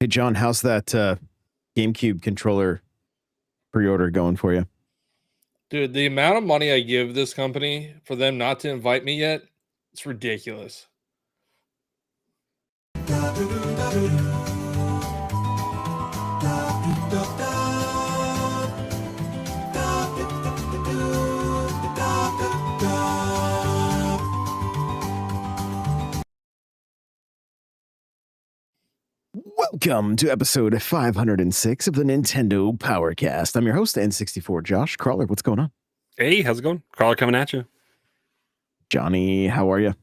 Hey, John, how's that GameCube controller pre-order going for you? Dude, the amount of money I give this company for them not to invite me yet, it's ridiculous. Welcome to episode 506 of the Nintendo Powercast. I'm your host, N64 Josh. Crawler, what's going on? Hey, how's it going? Crawler coming at you. Johnny, how are you?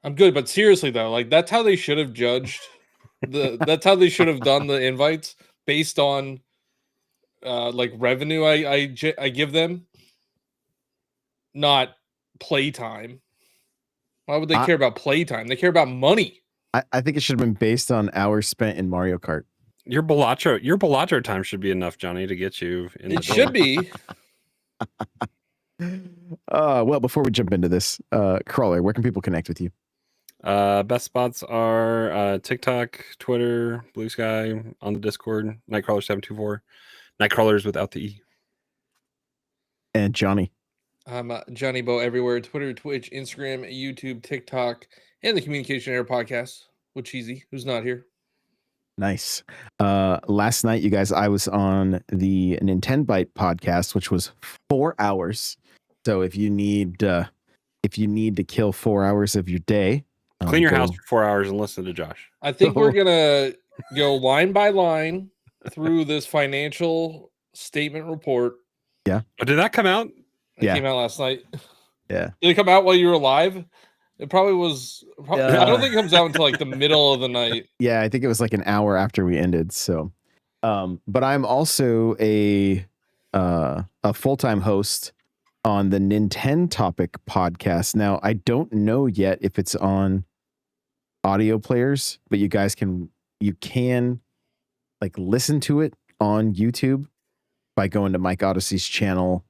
I'm good, but seriously though, like that's how they should have judged that's how they should have done the invites based on like revenue I give them, not playtime. Why would they care about playtime? They care about money. I think it should have been based on hours spent in Mario Kart. Your Balatro time should be enough, Johnny, to get you in. It should be. Well, before we jump into this, Crawler, where can people connect with you? Best spots are TikTok, Twitter, Blue Sky, on the Discord, Nightcrawler724. Nightcrawlers without the E. And Johnny. I'm Johnny Bo everywhere: Twitter, Twitch, Instagram, YouTube, TikTok, and the Communication Error podcast with Cheesy, who's not here. Nice. Last night, you guys, I was on the Nintendo Byte podcast, which was 4 hours. So if you need to kill 4 hours of your day, clean your house for 4 hours and listen to Josh. I think we're gonna go line by line through this financial statement report. Yeah. Oh, did that come out? It came out last night. Yeah. Did it come out while you were live? It probably was. I don't think it comes out until like the middle of the night. Yeah, I think it was like an hour after we ended. So, but I'm also a full-time host on the Nintendo Topic podcast. Now, I don't know yet if it's on audio players, but you can like listen to it on YouTube by going to Mike Odyssey's channel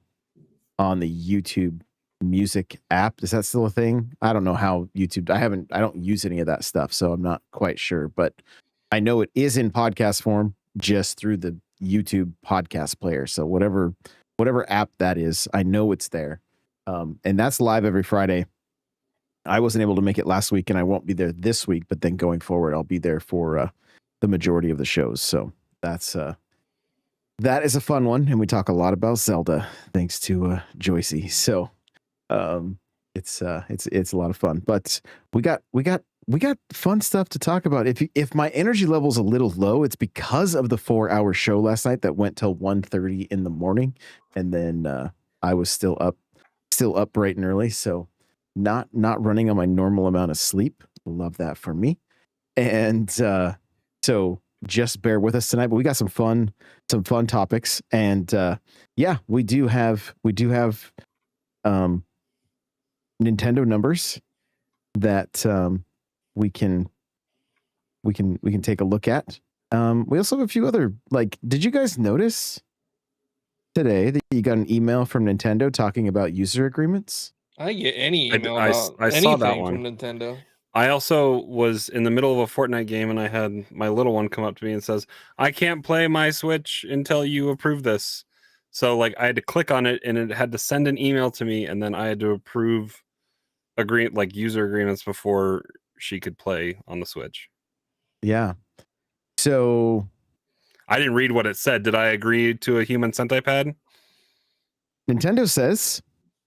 on the YouTube music app. Is that still a thing? I don't know how YouTube. I don't use any of that stuff, so I'm not quite sure, but I know it is in podcast form just through the YouTube podcast player. So whatever app that is, I know it's there. And that's live every Friday. I wasn't able to make it last week and I won't be there this week, but then going forward, I'll be there for the majority of the shows. So that is a fun one. And we talk a lot about Zelda thanks to Joycey. So it's a lot of fun, but we got fun stuff to talk about. If my energy level's a little low, it's because of the 4-hour show last night that went till 1:30 in the morning. And then I was still up bright and early. So not running on my normal amount of sleep. Love that for me. And so just bear with us tonight, but we got some fun topics. And we do have Nintendo numbers that we can take a look at. We also have a few other, like, did you guys notice today that you got an email from Nintendo talking about user agreements? I didn't get any email I about anything saw that one from Nintendo. I also was in the middle of a Fortnite game and I had my little one come up to me and says, I can't play my Switch until you approve this. So like I had to click on it and it had to send an email to me and then I had to approve user agreements before she could play on the Switch. Yeah. So I didn't read what it said. Did I agree to a human centipede? Nintendo says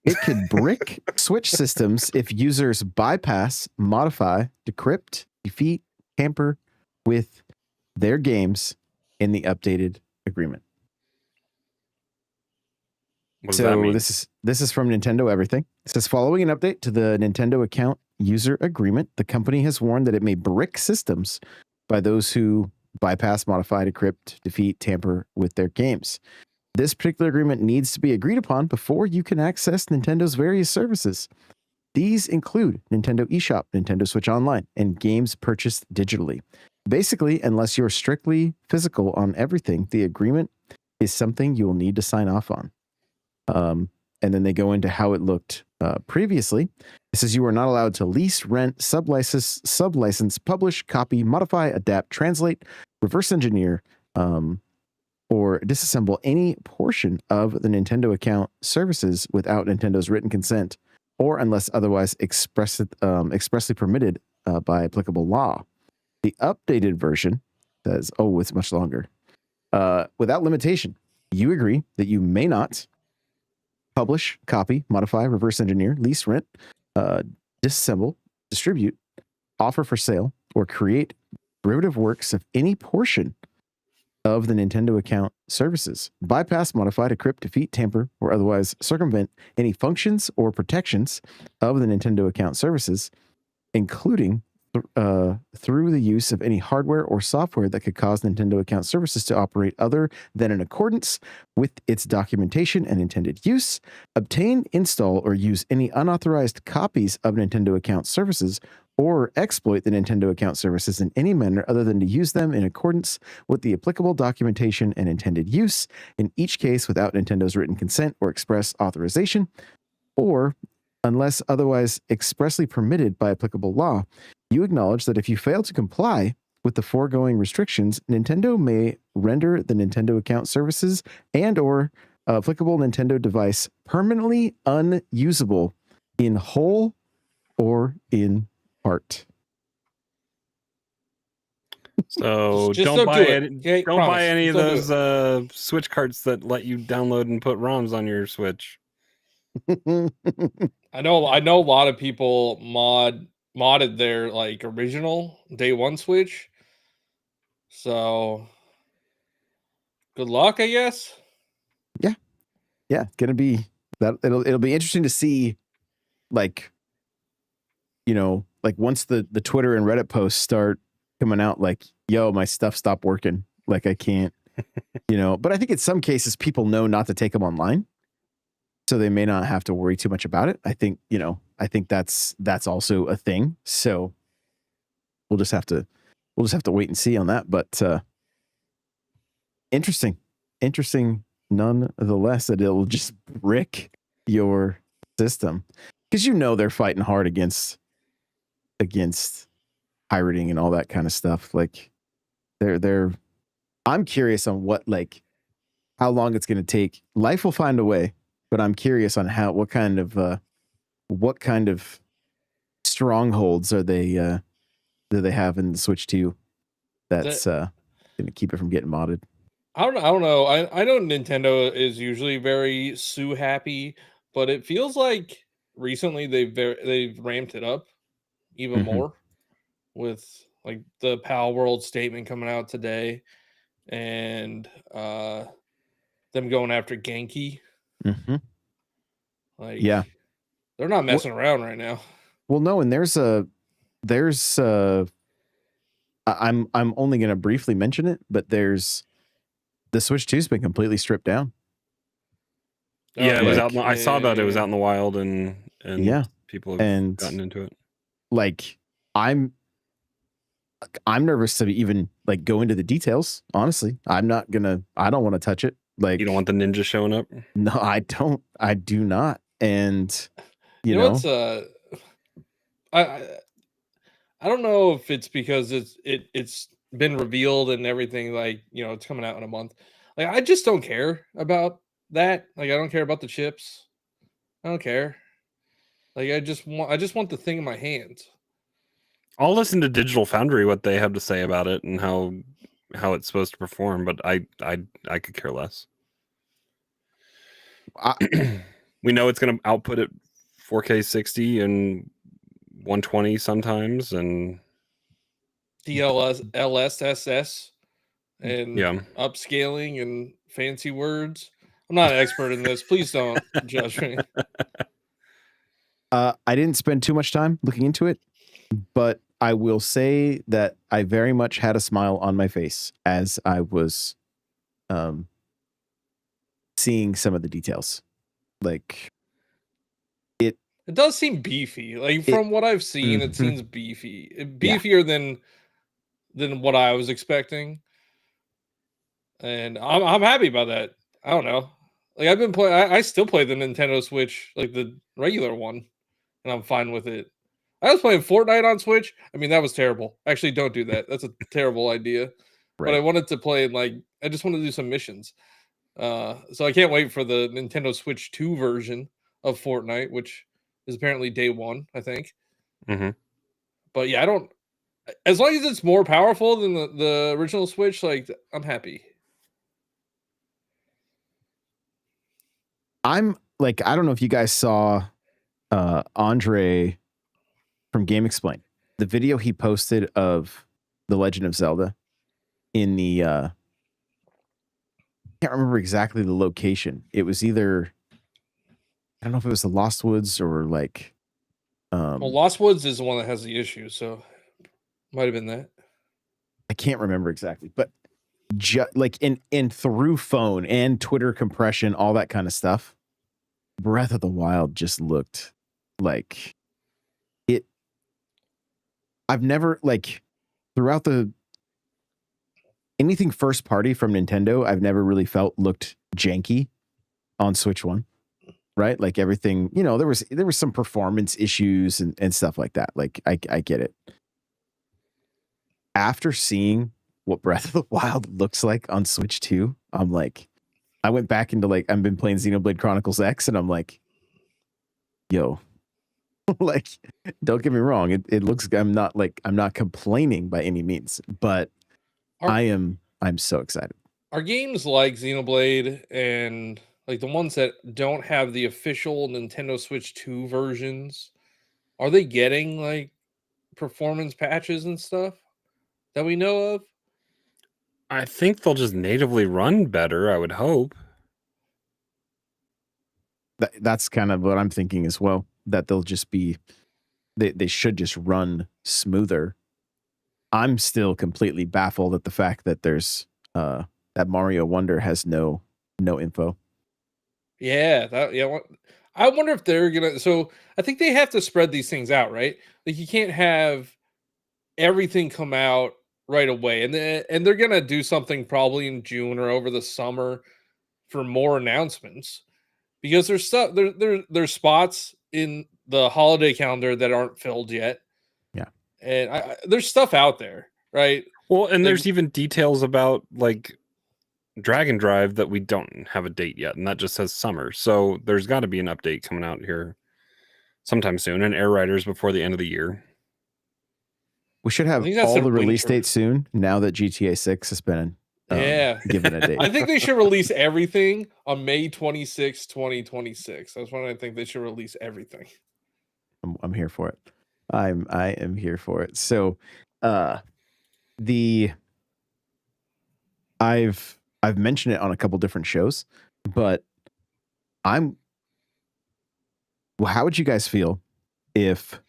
it could brick Switch systems if users bypass, modify, decrypt, defeat, tamper with their games in the updated agreement. What does that mean? This is from Nintendo Everything. It says, following an update to the Nintendo account user agreement, the company has warned that it may brick systems by those who bypass, modify, decrypt, defeat, tamper with their games. This particular agreement needs to be agreed upon before you can access Nintendo's various services. These include Nintendo eShop, Nintendo Switch Online, and games purchased digitally. Basically, unless you're strictly physical on everything, the agreement is something you will need to sign off on. And then they go into how it looked previously. It says you are not allowed to lease, rent, sublicense, publish, copy, modify, adapt, translate, reverse engineer, or disassemble any portion of the Nintendo account services without Nintendo's written consent, or unless otherwise expressly permitted by applicable law. The updated version says, oh, it's much longer. Without limitation, you agree that you may not publish, copy, modify, reverse engineer, lease, rent, disassemble, distribute, offer for sale, or create derivative works of any portion of the Nintendo account services, bypass, modify, decrypt, defeat, tamper, or otherwise circumvent any functions or protections of the Nintendo account services, including through the use of any hardware or software that could cause Nintendo account services to operate other than in accordance with its documentation and intended use, obtain, install, or use any unauthorized copies of Nintendo account services, or exploit the Nintendo account services in any manner other than to use them in accordance with the applicable documentation and intended use, in each case without Nintendo's written consent or express authorization, or unless otherwise expressly permitted by applicable law. You acknowledge that if you fail to comply with the foregoing restrictions, Nintendo may render the Nintendo account services and or applicable Nintendo device permanently unusable in whole or in part. So Just don't buy do it. any, Okay, don't promise. buy any of Just don't those Switch carts that let you download and put ROMs on your Switch. I know a lot of people modded their like original day one Switch. So good luck, I guess. Yeah, it's gonna be that. It'll be interesting to see, like, you know, like once the Twitter and Reddit posts start coming out, like, yo, my stuff stopped working, like I can't, you know. But I think in some cases people know not to take them online, so they may not have to worry too much about it. I think, you know, I think that's also a thing. So we'll just have to wait and see on that. But interesting nonetheless that it'll just brick your system, because you know they're fighting hard against pirating and all that kind of stuff. Like they're I'm curious on how long it's going to take. Life will find a way, but I'm curious on what kind of strongholds do they have in the Switch 2 that's going to keep it from getting modded. I don't know. I know Nintendo is usually very Sue happy, but it feels like recently they've ramped it up even more with like the Pal World statement coming out today and them going after Genki. Like, yeah, they're not messing around right now. Well, no, and I'm only going to briefly mention it, but there's the Switch 2's been completely stripped down. Yeah, it was out. I saw that it was out in the wild, and yeah, people have gotten into it. Like, I'm nervous to even like go into the details. Honestly, I don't want to touch it. Like, you don't want the ninja showing up? No, I don't. I do not. And you know know, what's I don't know if it's because it's been revealed and everything, like, you know, it's coming out in a month. Like, I just don't care about that. Like, I don't care about the chips. I don't care. Like, I just want the thing in my hands. I'll listen to Digital Foundry, what they have to say about it and how it's supposed to perform, but I could care less. We know it's going to output at 4K 60 and 120 sometimes, and DLSS and upscaling and fancy words. I'm not an expert in this. Please don't judge me. I didn't spend too much time looking into it, but I will say that I very much had a smile on my face as I was seeing some of the details. Like, it does seem beefy. Like, from what I've seen, it seems beefier than what I was expecting. And I'm happy about that. I don't know. Like I've been playing. I still play the Nintendo Switch, like the regular one, and I'm fine with it. I was playing Fortnite on Switch. I mean, that was terrible. Actually, don't do that. That's a terrible idea. But I Right. wanted to play I just wanted to do some missions. So I can't wait for the Nintendo Switch 2 version of Fortnite, which is apparently day one, I think. Mm-hmm. But yeah, I don't. As long as it's more powerful than the original Switch, like I'm happy. I'm like, I don't know if you guys saw Andre from Game Explain, the video he posted of The Legend of Zelda in the I can't remember exactly the location. It was either, I don't know if it was the Lost Woods or like Well, Lost Woods is the one that has the issue, so might have been that. I can't remember exactly, but like in through phone and Twitter compression, all that kind of stuff, Breath of the Wild just looked like it. I've never like throughout the anything first party from Nintendo, I've never really felt looked janky on Switch One. Right? Like everything, you know, there was some performance issues and stuff like that. Like I get it. After seeing what Breath of the Wild looks like on Switch 2, I'm like, I went back into like, I've been playing Xenoblade Chronicles X and I'm like, yo, like, don't get me wrong. It looks, I'm not complaining by any means, but I'm so excited. Are games like Xenoblade and like the ones that don't have the official Nintendo Switch 2 versions, are they getting like performance patches and stuff that we know of? I think they'll just natively run better, I would hope. That's kind of what I'm thinking as well, that they'll just be, they should just run smoother. I'm still completely baffled at the fact that there's that Mario Wonder has no info. Yeah, I wonder if they're gonna. So I think they have to spread these things out, right? Like you can't have everything come out right away, and they're gonna do something probably in June or over the summer for more announcements because there's stuff there's spots in the holiday calendar that aren't filled yet. Yeah, and there's stuff out there, right? Well, and Like, there's even details about like Dragon Drive that we don't have a date yet, and that just says summer. So there's got to be an update coming out here sometime soon, and Air Riders before the end of the year. we should have think that's all in the release winter. dates soon. Now that GTA 6 has been given a date, I think they should release everything on May 26, 2026. That's when I think they should release everything. I'm here for it. I am here for it. So, I've mentioned it on a couple different shows, but how would you guys feel if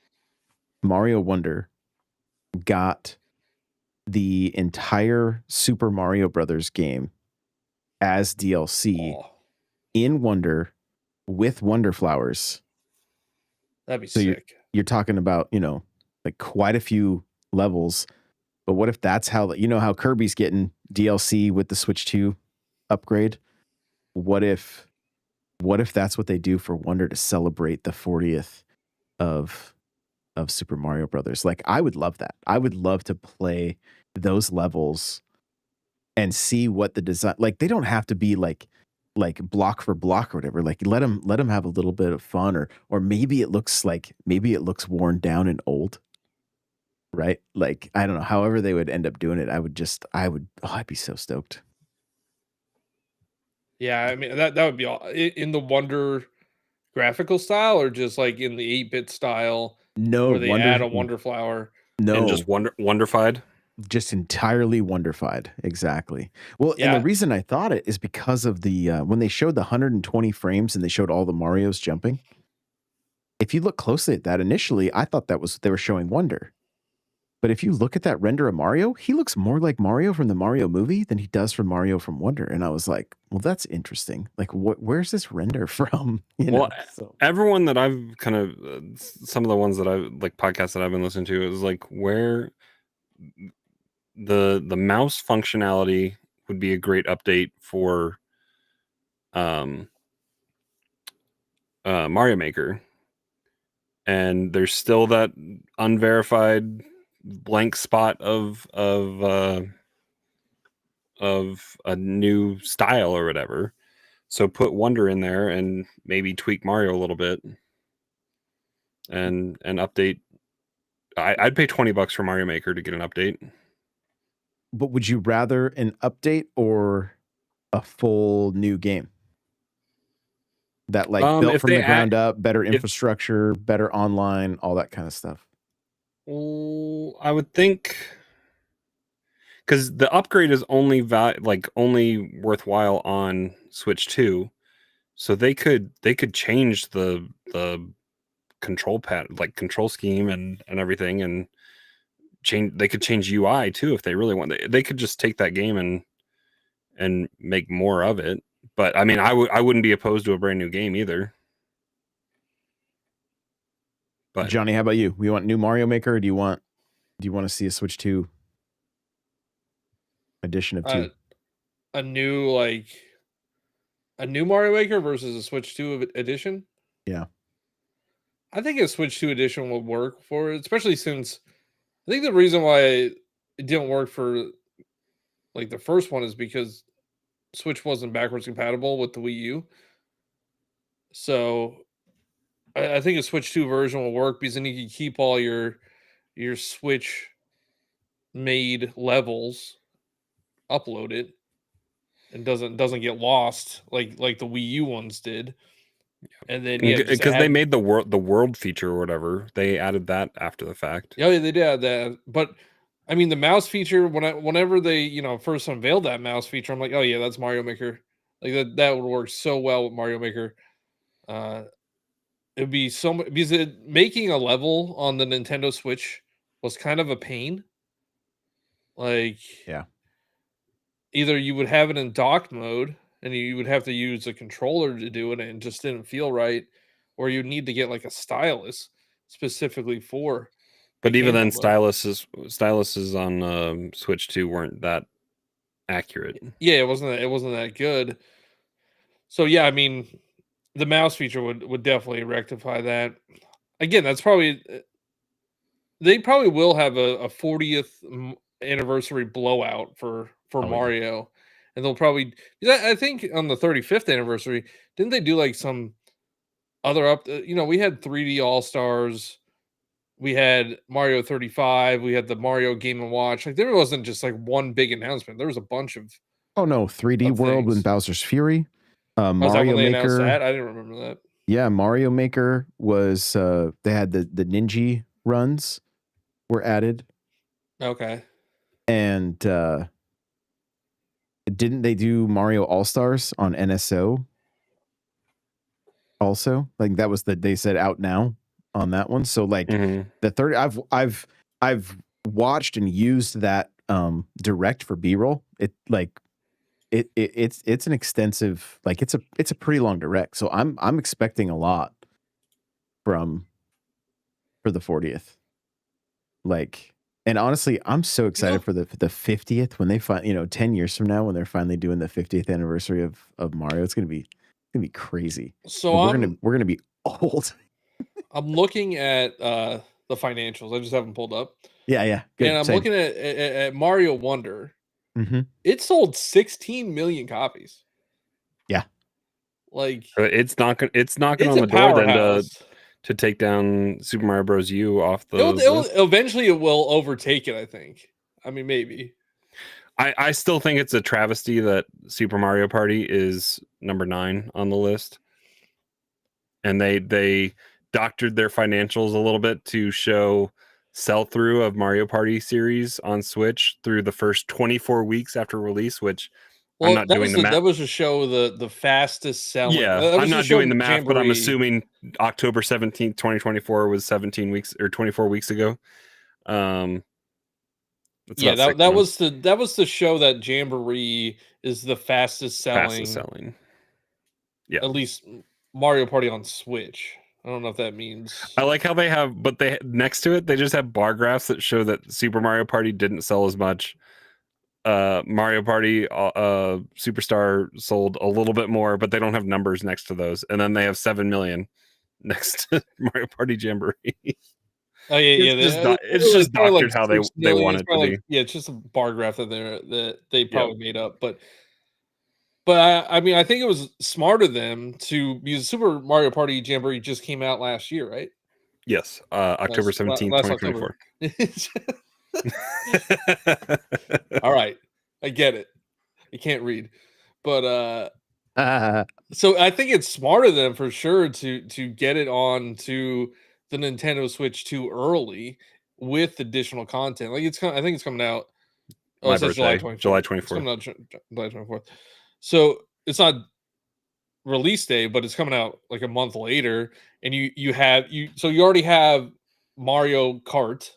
Mario Wonder got the entire Super Mario Brothers game as DLC in Wonder with Wonder Flowers? That'd be So sick. You're talking about, you know, like quite a few levels. But what if that's how, you know, how Kirby's getting DLC with the Switch 2 upgrade? What if that's what they do for Wonder to celebrate the 40th of Super Mario Brothers? Like, I would love that. I would love to play those levels and see what the design, like, they don't have to be like block for block or whatever. Like, let them have a little bit of fun, or maybe it looks worn down and old. Right? Like, I don't know. However they would end up doing it, I'd be so stoked. Yeah, I mean that would be all in the Wonder graphical style, or just like in the 8-bit style No where they Wonder, add a Wonder Flower. no, And just wonderfied. just entirely Wonderfied. Exactly. Well, and the Yeah. reason I thought it is because of the when they showed the 120 frames and they showed all the Marios jumping. If you look closely at that, initially I thought they were showing Wonder. But if you look at that render of Mario, he looks more like Mario from the Mario movie than he does from Mario from Wonder. And I was like, well, that's interesting. Like, where's this render from? Everyone that I've kind of, some of the ones that I like podcasts that I've been listening to is like where the mouse functionality would be a great update for Mario Maker, and there's still that unverified blank spot of a new style or whatever. So put Wonder in there and maybe tweak Mario a little bit, and update. I'd pay $20 for Mario Maker to get an update. But would you rather an update or a full new game that like built from the ground up, better infrastructure, better online, all that kind of stuff? I would think, because the upgrade is only only worthwhile on Switch 2, so they could change the control control scheme and everything, and they could change UI too if they really want. They could just take that game and make more of it. But I mean, I wouldn't be opposed to a brand new game either. But Johnny, how about you? We want new Mario Maker, or do you want to see a Switch 2 edition of 2? A new Mario Maker versus a Switch 2 edition? Yeah. I think a Switch 2 edition would work for it, especially since I think the reason why it didn't work for like the first one is because Switch wasn't backwards compatible with the Wii U. So I think a Switch 2 version will work because then you can keep all your Switch made levels uploaded and doesn't get lost like the Wii U ones did. And then because they made the world feature or whatever, they added that after the fact. Yeah, they did add that. But I mean, the mouse feature, whenever they first unveiled that mouse feature, I'm like, oh yeah, that's Mario Maker. Like that would work so well with Mario Maker. It'd be so much because making a level on the Nintendo Switch was kind of a pain. Like, yeah, either you would have it in docked mode and you would have to use a controller to do it, and it just didn't feel right, or you need to get like a stylus specifically for. But even then, styluses on Switch 2 weren't that accurate. Yeah, it wasn't that good. So yeah, I mean, the mouse feature would definitely rectify that. Again, that's probably they probably will have a 40th anniversary blowout for Mario, and they'll probably. I think on the 35th anniversary, didn't they do like some other we had 3D All Stars. We had Mario 35. We had the Mario Game & Watch. Like there wasn't just like one big announcement. There was a bunch of. Oh no, 3D World with Bowser's Fury. Mario Maker. That? I didn't remember that. Yeah, Mario Maker was. They had the ninja runs were added. Okay. And didn't they do Mario All Stars on NSO? Also, like that was they said out now on that one. So like the 30, I've watched and used that direct for B-roll. It's an extensive, like it's a pretty long direct. So I'm expecting a lot for the 40th. Like, and honestly, I'm so excited for the 50th when they 10 years from now when they're finally doing the 50th anniversary of Mario. It's gonna be crazy. So we're gonna be old. I'm looking at the financials. I just haven't pulled up. Yeah. Good. And I'm looking at Mario Wonder. Mm-hmm. It sold 16 million copies. Yeah. Like it's knocking on the door then to take down Super Mario Bros. U off the list. Eventually it will overtake it, I think. I mean, maybe. I still think it's a travesty that Super Mario Party is number 9 on the list. And they doctored their financials a little bit to show sell-through of Mario Party series on Switch through the first 24 weeks after release, which I'm not doing the math. That was to show the fastest selling. Yeah, I'm not doing the math, but I'm assuming October 17th, 2024 was 17 weeks or 24 weeks ago. That was to show that Jamboree is the fastest selling. Yeah. At least Mario Party on Switch. I don't know if that means. I like how they have, but they next to it they just have bar graphs that show that Super Mario Party didn't sell as much. Mario Party Superstar sold a little bit more, but they don't have numbers next to those. And then they have 7 million. next to Mario Party Jamboree. Oh yeah, It's just probably doctored how they want it to be. Yeah, it's just a bar graph that they Yep. probably made up. But I mean, I think it was smart of them because Super Mario Party Jamboree just came out last year, right? Yes, October 17th, last 2024. All right, I get it. I can't read, but so I think it's smart of them for sure to get it on to the Nintendo Switch 2 early with additional content. Like I think it's coming out. Oh, My it says birthday, July 24th. It's coming out July 24th. So it's not release day, but it's coming out like a month later. And you already have Mario Kart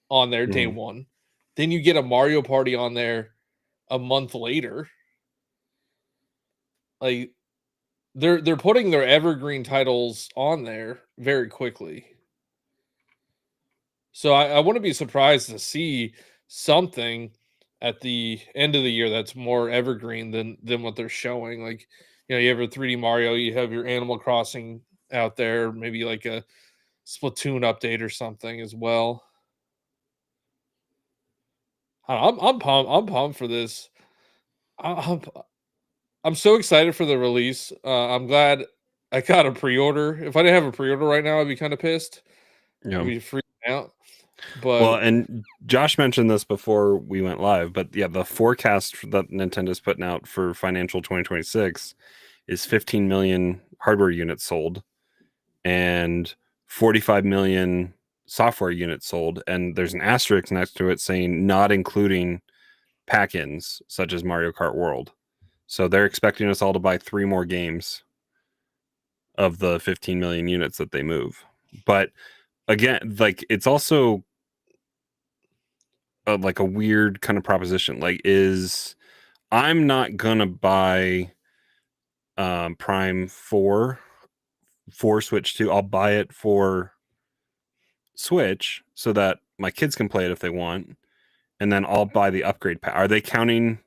on there day one. Then you get a Mario Party on there a month later. Like they're putting their evergreen titles on there very quickly. So I wouldn't be surprised to see something at the end of the year that's more evergreen than what they're showing. Like, you have your 3D Mario, you have your Animal Crossing out there, maybe like a Splatoon update or something as well. I'm pumped. I'm pumped for this. I'm so excited for the release. I'm glad I got a pre-order. If I didn't have a pre-order right now, I'd be kind of pissed. Yeah. I'd be freaking out. But well, and Josh mentioned this before we went live, but yeah, the forecast that Nintendo's putting out for financial 2026 is 15 million hardware units sold and 45 million software units sold. And there's an asterisk next to it saying not including pack-ins such as Mario Kart World. So they're expecting us all to buy 3 more games of the 15 million units that they move. But again, like it's also like a weird kind of proposition. Like I'm not gonna buy Prime 4 for Switch 2. I'll buy it for Switch so that my kids can play it if they want, and then I'll buy the upgrade pack. Are they counting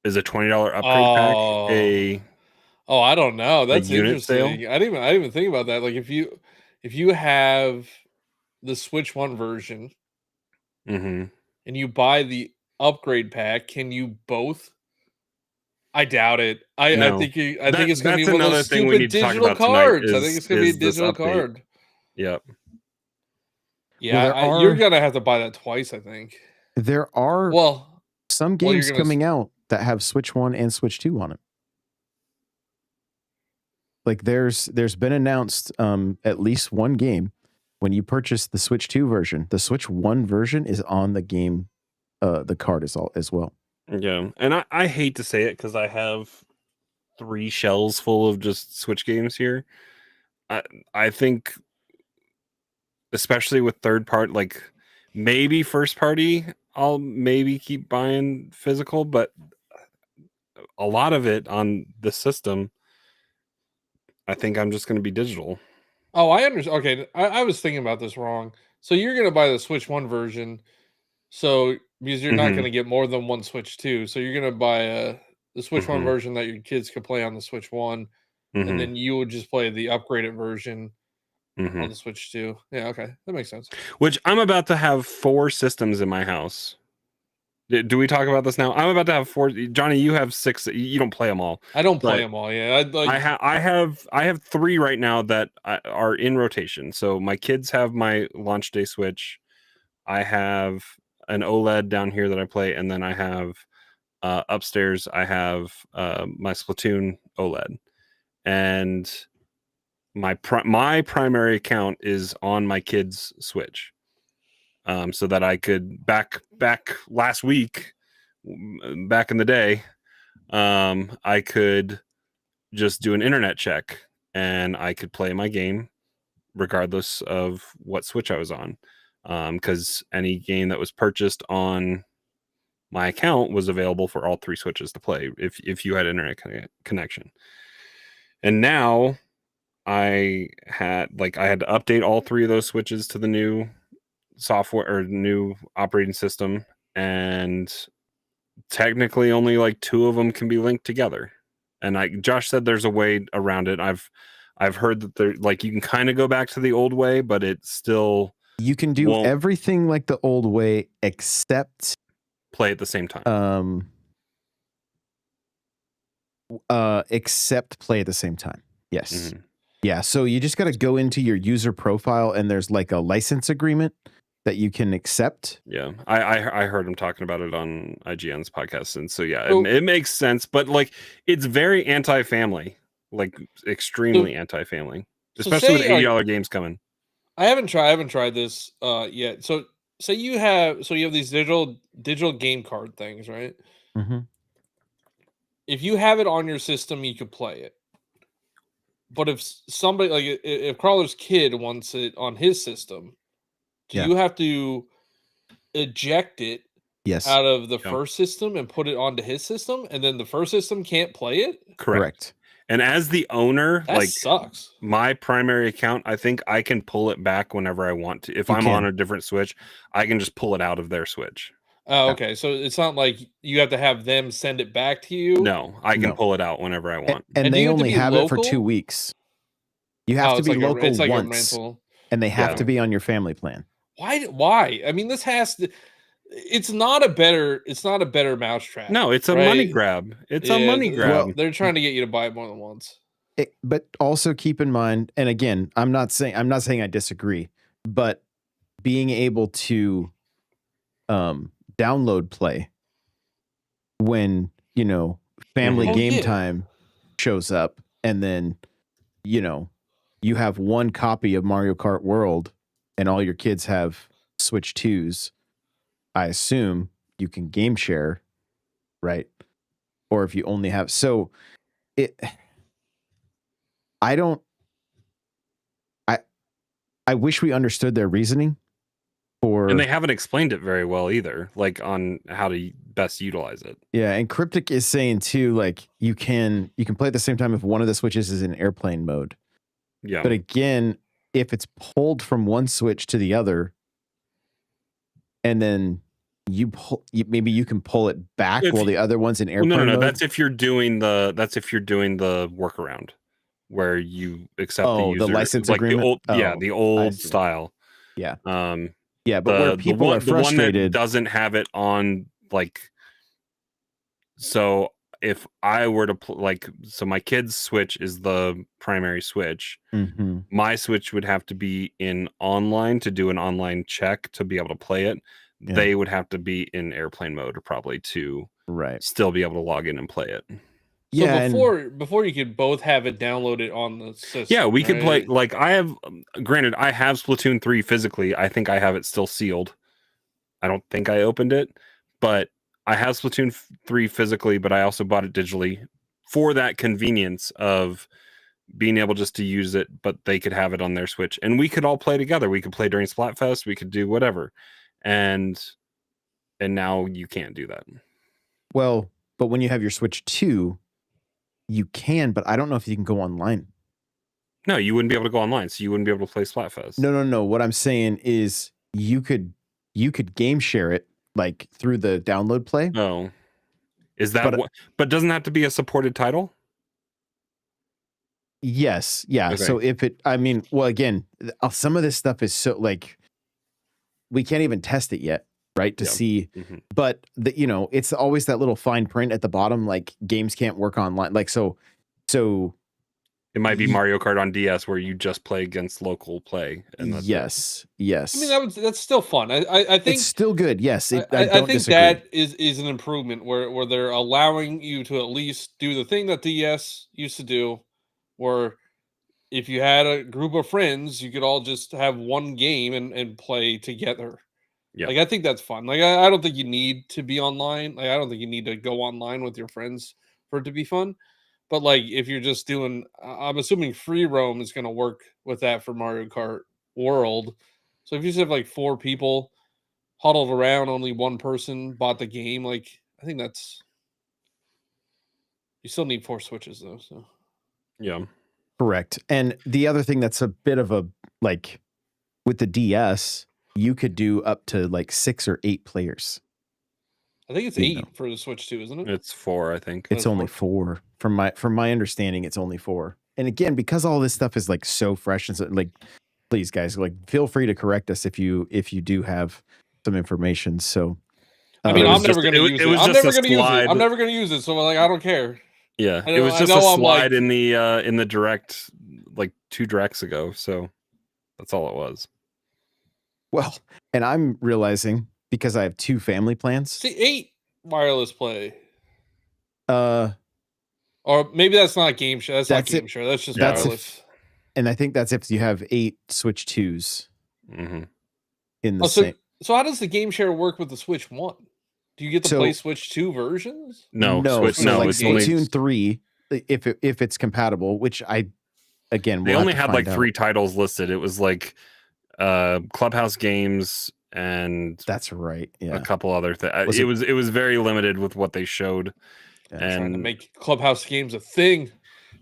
is a $20 upgrade pack I don't know. That's unit sale? interesting. I didn't even think about that. Like if you have the Switch 1 version Mm-hmm. and you buy the upgrade pack, can you both? I doubt it. I think it's going to be one of those stupid digital cards. I think it's going to be a digital card. Yep. Yeah, Well, you're going to have to buy that twice, I think. There are some games coming out that have Switch 1 and Switch 2 on it. Like there's been announced at least one game when you purchase the Switch 2 version, the Switch 1 version is on the game, the card as well. Yeah, and I hate to say it because I have 3 shelves full of just Switch games here. I think, especially with third part, like maybe first party, I'll maybe keep buying physical, but a lot of it on the system, I think I'm just going to be digital. Oh, I understand. Okay, I was thinking about this wrong. So you're going to buy the Switch 1 version, so because you're not going to get more than one Switch 2, so you're going to buy the Switch 1 version that your kids could play on the Switch 1, and then you would just play the upgraded version on the Switch 2. Yeah, okay, that makes sense. Which I'm about to have 4 systems in my house. Do we talk about this now? I'm about to have 4. Johnny, you have 6. You don't play them all. I don't play them all. Yeah, I have 3 right now that are in rotation. So my kids have my launch day Switch. I have an OLED down here that I play, and then I have upstairs. I have my Splatoon OLED, and my primary account is on my kids' Switch. So that I could back last week, back in the day, I could just do an internet check and I could play my game regardless of what Switch I was on, because any game that was purchased on my account was available for all 3 Switches to play if you had internet connection. And now I had to update all 3 of those Switches to the new software or new operating system, and technically only like 2 of them can be linked together. And Josh said there's a way around it. I've I've heard that they're like you can kind of go back to the old way, but it's still You can do won't everything like the old way except play at the same time. Except play at the same time. Yes. Mhm. Yeah. So you just got to go into your user profile and there's like a license agreement that you can accept. Yeah, I heard him talking about it on IGN's podcast, and so yeah, So- it makes sense. But like, it's very anti-family, like extremely anti-family, especially with say, $80 games coming. I haven't tried this yet. So say you have these digital game card things, right? Mm-hmm. If you have it on your system, you could play it. But if somebody like if Crawler's kid wants it on his system, do Yeah. you have to eject it Yes. out of the Yep. first system and put it onto his system, and then the first system can't play it? Correct. And as the owner, That like sucks. my primary account, I think I can pull it back whenever I want to. If You I'm can. on a different Switch, I can just pull it out of their Switch. Oh, Yeah. okay. So it's not like you have to have them send it back to you. No, I can No. pull it out whenever I want. And And do they you have to only be have it for local? 2 weeks. You have to it's be like local it's like once, a rental. and they have Yeah. to be on your family plan. Why? I mean, this has to. It's not a better mousetrap. No, it's a right? money grab. It's a money grab. Well, They're trying to get you to buy it more than once. But also keep in mind, and again, I'm not saying I disagree, but being able to download play when family Mhm. game yeah. time shows up, and then you have one copy of Mario Kart World, and all your kids have Switch 2s. I assume you can game share, right? Or if you only have I wish we understood their reasoning for, And they haven't explained it very well either, like on how to best utilize it. yeah. And Cryptic is saying too, like you can play at the same time if one of the switches is in airplane mode. Yeah. But again, if it's pulled from one switch to the other, and then maybe you can pull it back while the other one's in airplane no. mode. That's if you're doing the workaround where you accept the user, the license like agreement. the old style. Yeah. Yeah, but where people are frustrated, the one that doesn't have it on, like, so if I were to so my kid's Switch is the primary Switch. Mm-hmm. My Switch would have to be in online to do an online check to be able to play it. Yeah. They would have to be in airplane mode probably to still be able to log in and play it. So before you could both have it downloaded on the system. Yeah, we could play. right? Like I have, granted, I have Splatoon 3 physically. I think I have it still sealed. I don't think I opened it, but I have Splatoon 3 physically. But I also bought it digitally for that convenience of being able just to use it. But they could have it on their Switch, and we could all play together. We could play during Splatfest. We could do whatever, and now you can't do that. Well, but when you have your Switch 2. You can, but I don't know if you can go online. No, you wouldn't be able to go online, so you wouldn't be able to play Splatfest. No. What I'm saying is you could game share it like through the download play. Oh, is that but doesn't that have to be a supported title? Yes. Yeah. Okay. So again, some of this stuff is so like we can't even test it yet, right? To see, but it's always that little fine print at the bottom, like games can't work online. Like, so it might be Mario Kart on DS where you just play against local play. And that's yes. I mean, that's still fun. I think it's still good. Yes. I think disagree. that is an improvement where they're allowing you to at least do the thing that DS used to do, where if you had a group of friends, you could all just have one game and play together. Yeah. Like, I think that's fun. Like, I don't think you need to be online. Like, I don't think you need to go online with your friends for it to be fun. But, like, if you're just doing, I'm assuming free roam is going to work with that for Mario Kart World. So if you just have like 4 people huddled around, only one person bought the game, like, I think that's, you still need 4 Switches though. So yeah. Correct. And the other thing that's a bit of a, like, with the DS, you could do up to like 6 or 8 players. I think it's 8 for the Switch too, isn't it? It's 4, I think. It's only 4. From my understanding, it's only 4. and again, because all this stuff is like so fresh and so, like, please guys, like, feel free to correct us if you do have some information. So I mean, It was I'm never just- going to it use was it. I'm just never a going to use it. slide. I'm never going to use it. So like, I don't care. Yeah, I it was know- just I a know I'm slide like- in the direct, like 2 directs ago. So that's all it was. well, and I'm realizing because I have 2 family plans. See, 8 wireless play. Uh, Or maybe that's not game share. That's not That's game it. share. That's just That's if- wireless. and I think that's if you have 8 Switch 2s Hmm. in the Oh, same. so how does the game share work with the Switch 1? Do you get to So- play Switch 2 versions? No, Switch. so No, like it's only Splatoon 3, if it's compatible, which I again they we'll only have to had like find out. 3 titles listed. It was like Clubhouse Games and That's right. Yeah. a couple other things. Was It was very limited with what they showed. Yeah. Trying to And make Clubhouse games a thing.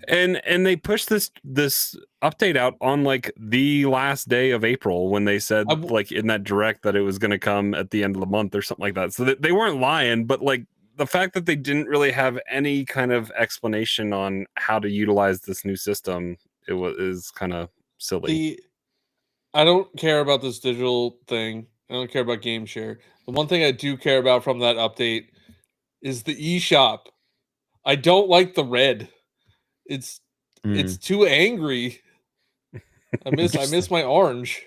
and they pushed this update out on like the last day of April when they said like in that direct that it was going to come at the end of the month or something like that. So they weren't lying, but like the fact that they didn't really have any kind of explanation on how to utilize this new system, is kind of silly. I don't care about this digital thing. I don't care about game share. The one thing I do care about from that update is the eShop. I don't like the red. It's too angry. I miss my orange.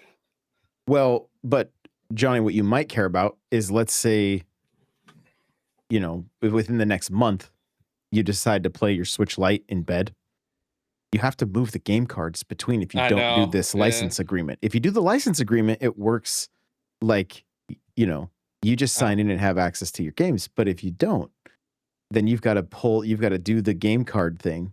Well, but Johnny, what you might care about is, let's say, you know, within the next month, you decide to play your Switch Lite in bed. You have to move the game cards between if you I don't do know, this yeah. license agreement. If you do the license agreement, it works like, you know, you just sign in and have access to your games. But if you don't, then you've got to do the game card thing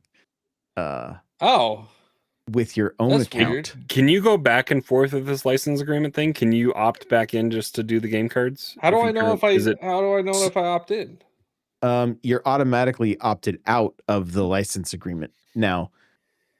with your own That's account. weird. Can you go back and forth with this license agreement thing? Can you opt back in just to do the game cards? How do If I you know current- if I is it how do I know if I opt in? You're automatically opted out of the license agreement. Now,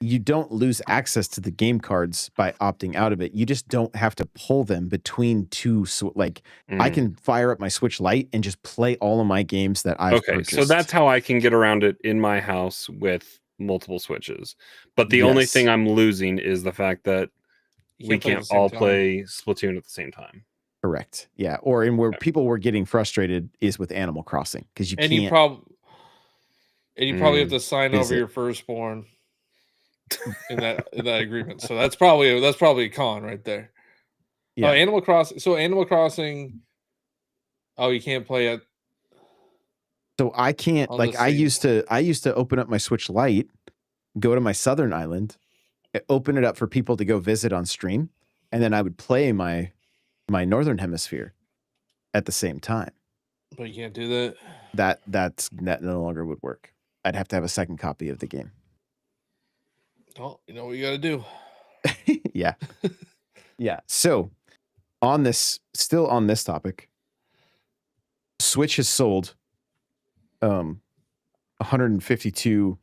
you don't lose access to the game cards by opting out of it. You just don't have to pull them between two. Like, I can fire up my Switch Lite and just play all of my games that I've purchased. So that's how I can get around it in my house with multiple Switches. But the only Yes. thing I'm losing is the fact that we play at can't the same all time. play Splatoon at the same time. Correct. Yeah. Or in where people were getting frustrated is with Animal Crossing, because you And can't. you probably have to sign Is over it? your firstborn in that agreement. So that's probably a con right there. Yeah. Animal Crossing. So Animal Crossing. Oh, you can't play it. So I can't, I'll like, just I see. used to open up my Switch Lite, go to my Southern Island, open it up for people to go visit on stream, and then I would play my Northern Hemisphere at the same time. But you can't do that. That no longer would work. I'd have to have a second copy of the game. Oh, you know what you got to do. Yeah. Yeah. So still on this topic, Switch has sold 152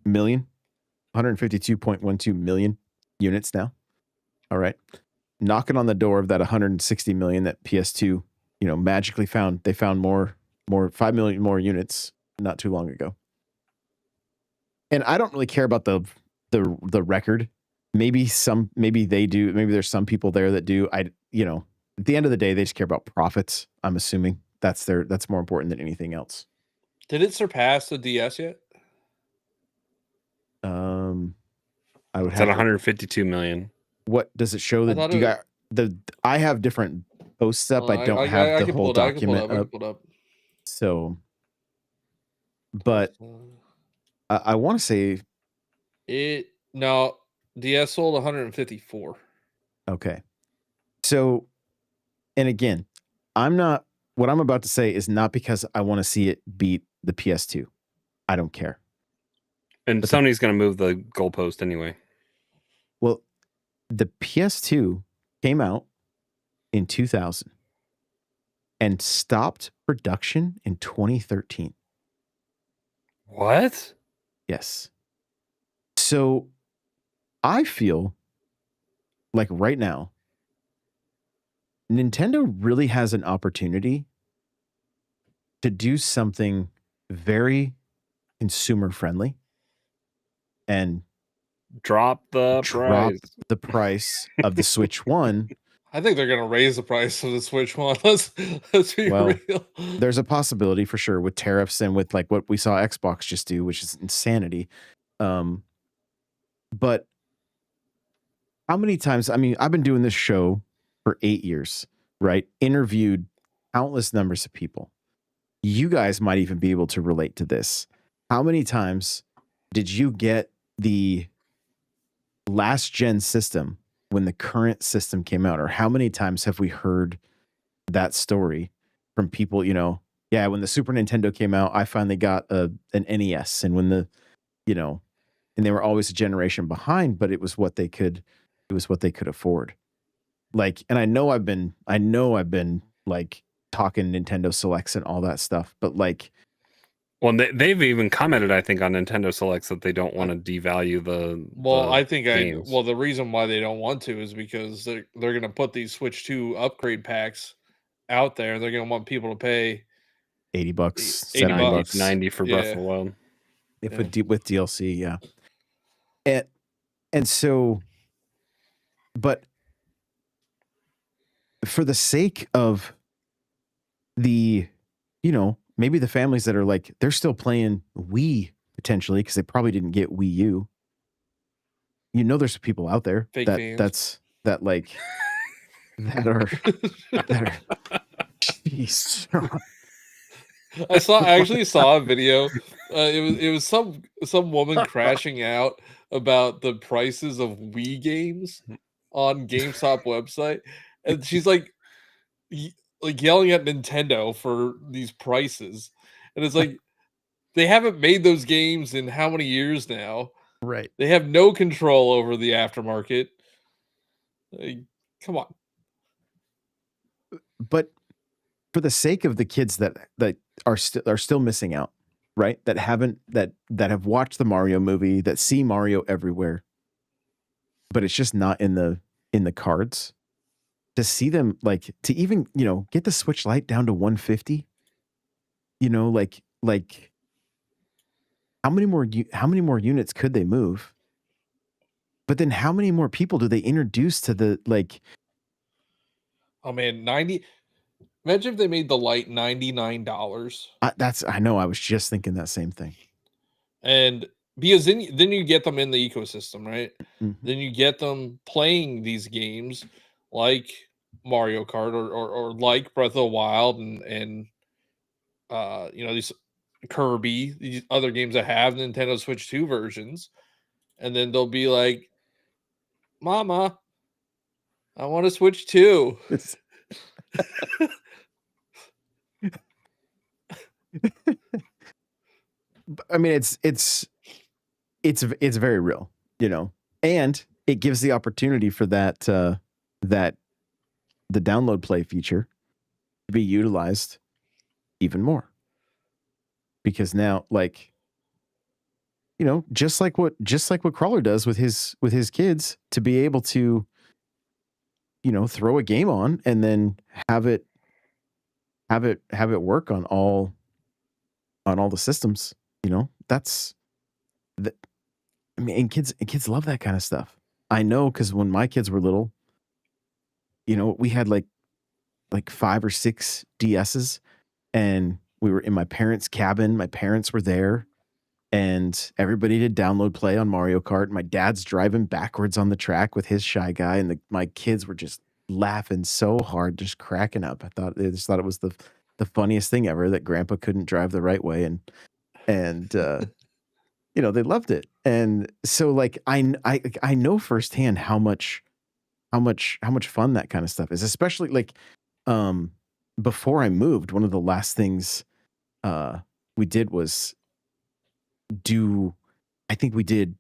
million, 152.12 million units now. All right. Knocking on the door of that 160 million that PS2, you know, magically found. They found more 5 million more units not too long ago. And I don't really care about the record. Maybe they do. Maybe there's some people there that do. At the end of the day, they just care about profits. I'm assuming that's more important than anything else. Did it surpass the DS yet? I would It's have at 152 million. What does it show? I have different posts up. I don't have the whole document up. So, but I want to say DS sold 154. Okay. So, and again, what I'm about to say is not because I want to see it beat the PS2. I don't care. And Sony's going to move the goalpost anyway. Well, the PS2 came out in 2000 and stopped production in 2013. What? Yes. So I feel like right now, Nintendo really has an opportunity to do something very consumer friendly and drop the price of the Switch 1. I think they're gonna raise the price of the Switch One. Let's be Well, real. There's a possibility for sure with tariffs and with like what we saw Xbox just do, which is insanity. But how many times? I mean, I've been doing this show for 8 years, right? Interviewed countless numbers of people. You guys might even be able to relate to this. How many times did you get the last gen system when the current system came out? Or how many times have we heard that story from people, yeah, when the Super Nintendo came out, I finally got an NES, and when and they were always a generation behind, but it was what they could afford. Like, and I know I've been like talking Nintendo Selects and all that stuff, but like, well, they've even commented, I think, on Nintendo Selects that they don't want to devalue the. I think games. the reason why they don't want to is because they're going to put these Switch 2 upgrade packs out there. They're going to want people to pay $80, $80, $90 for Breath of the Wild. If with DLC, yeah. And so, but for the sake of the, maybe the families that are like, they're still playing Wii potentially because they probably didn't get Wii U. There's people out there Fake that fans. that are jeez. I actually saw a video. It was some woman crashing out about the prices of Wii games on GameStop website, and she's like yelling at Nintendo for these prices, and it's like they haven't made those games in how many years now? Right. They have no control over the aftermarket. Like, come on. But for the sake of the kids that are still missing out, right? That have watched the Mario movie, that see Mario everywhere, but it's just not in the cards. To see them, like, to even get the Switch Lite down to 150, like how many more units could they move? But then how many more people do they introduce to the like? Oh man, 90. Imagine if they made the Lite $99. I know. I was just thinking that same thing. And because then you get them in the ecosystem, right? Mm-hmm. Then you get them playing these games like Mario Kart or like Breath of the Wild and these Kirby, these other games that have Nintendo Switch 2 versions. And then they'll be like, Mama, I want to Switch 2. I mean, it's very real, and it gives the opportunity for that the download play feature to be utilized even more, because now, like, just like what Crawler does with his kids, to be able to throw a game on and then have it work on all the systems. That's that. I mean, and kids love that kind of stuff. I know, because when my kids were little, we had like 5 or 6 DSs, and we were in my parents' cabin. My parents were there, and everybody did download play on Mario Kart. My dad's driving backwards on the track with his Shy Guy, and my kids were just laughing so hard, just cracking up. They just thought it was the funniest thing ever that Grandpa couldn't drive the right way, and they loved it. And so, like, I know firsthand how much fun that kind of stuff is, especially like before I moved. One of the last things we did was I think we did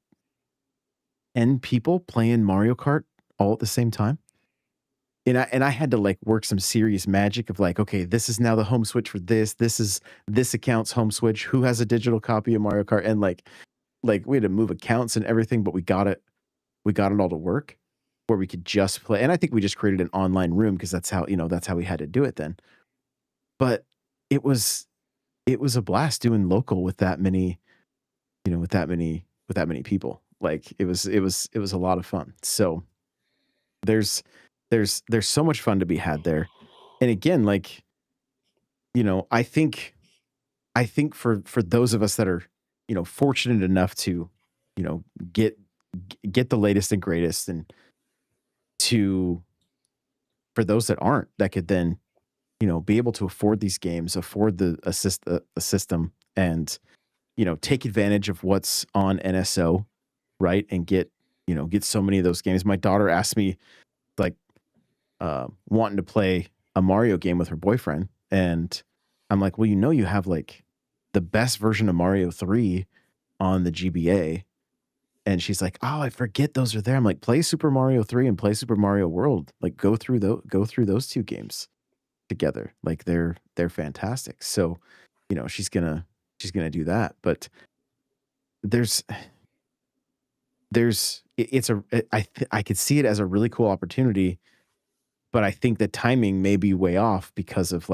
10 people playing Mario Kart all at the same time. And I had to like work some serious magic of like, okay, this is now the home switch for this. This is this account's home switch. Who has a digital copy of Mario Kart? And like we had to move accounts and everything, but we got it all to work where we could just play. And I think we just created an online room because that's how we had to do it then. But it was a blast doing local with that many that many people. Like it was a lot of fun. So there's so much fun to be had there. And again, like, you know, I think for those of us that are, you know, fortunate enough to, you know, get the latest and greatest, and for those that aren't, that could then, you know, be able to afford these games, afford a system, and, you know, take advantage of what's on NSO, right? And get so many of those games. My daughter asked me, like, wanting to play a Mario game with her boyfriend, and I'm like, well, you know, you have like the best version of Mario 3 on the GBA. And she's like, oh, I forget those are there. I'm like, play Super Mario 3 and play Super Mario World. Like, go through those two games together. Like, they're fantastic. So, you know, she's gonna do that. But I could see it as a really cool opportunity, but I think the timing may be way off because of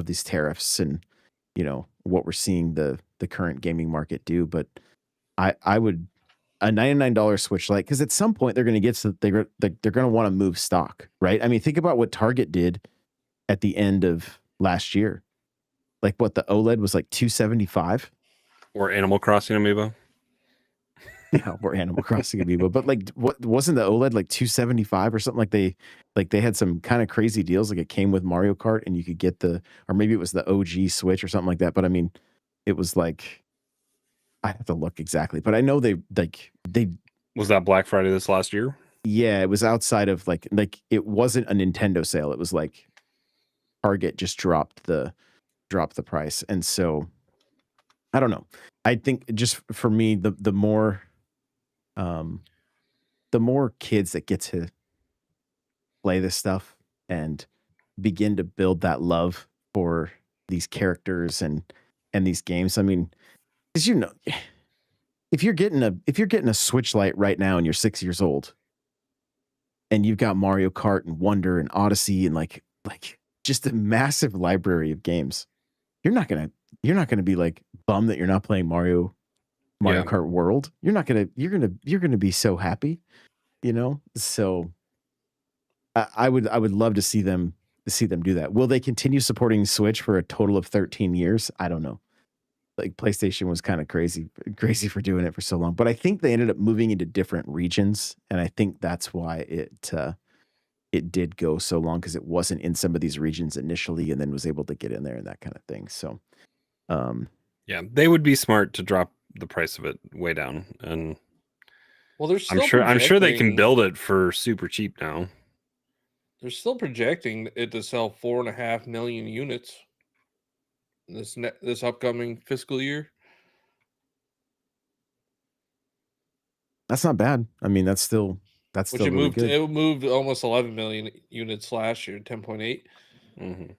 these tariffs and, you know, what we're seeing the current gaming market do. But I would, a $99 Switch Lite, because at some point they're going to get to, they're going to want to move stock, right? I mean, think about what Target did at the end of last year. Like, what, the OLED was like $275, or Animal Crossing Amiibo. Yeah, or Animal Crossing Amiibo. But like, what wasn't the OLED like $275 or something? Like they had some kind of crazy deals. Like, it came with Mario Kart, and you could get or maybe it was the OG Switch or something like that. But I mean, it was like, I have to look exactly, but I know they was that Black Friday this last year. Yeah, it was outside of like it wasn't a Nintendo sale. It was like Target just dropped the price. And so I don't know. I think just for me, the more kids that get to play this stuff and begin to build that love for these characters and these games. I mean, as you know, if you're getting a Switch Lite right now and you're 6 years old, and you've got Mario Kart and Wonder and Odyssey and like just a massive library of games, you're not gonna be like bummed that you're not playing Mario Kart World. You're gonna be so happy, you know. So I would love to see them do that. Will they continue supporting Switch for a total of 13 years? I don't know. Like, PlayStation was kind of crazy for doing it for so long, but I think they ended up moving into different regions, and I think that's why it did go so long, because it wasn't in some of these regions initially, and then was able to get in there and that kind of thing. So, yeah, they would be smart to drop the price of it way down, and well, they're still I'm sure they can build it for super cheap now. They're still projecting it to sell 4.5 million units this upcoming fiscal year. That's not bad. I mean, that's still really good. It moved almost 11 million units last year, 10.8. Mm-hmm.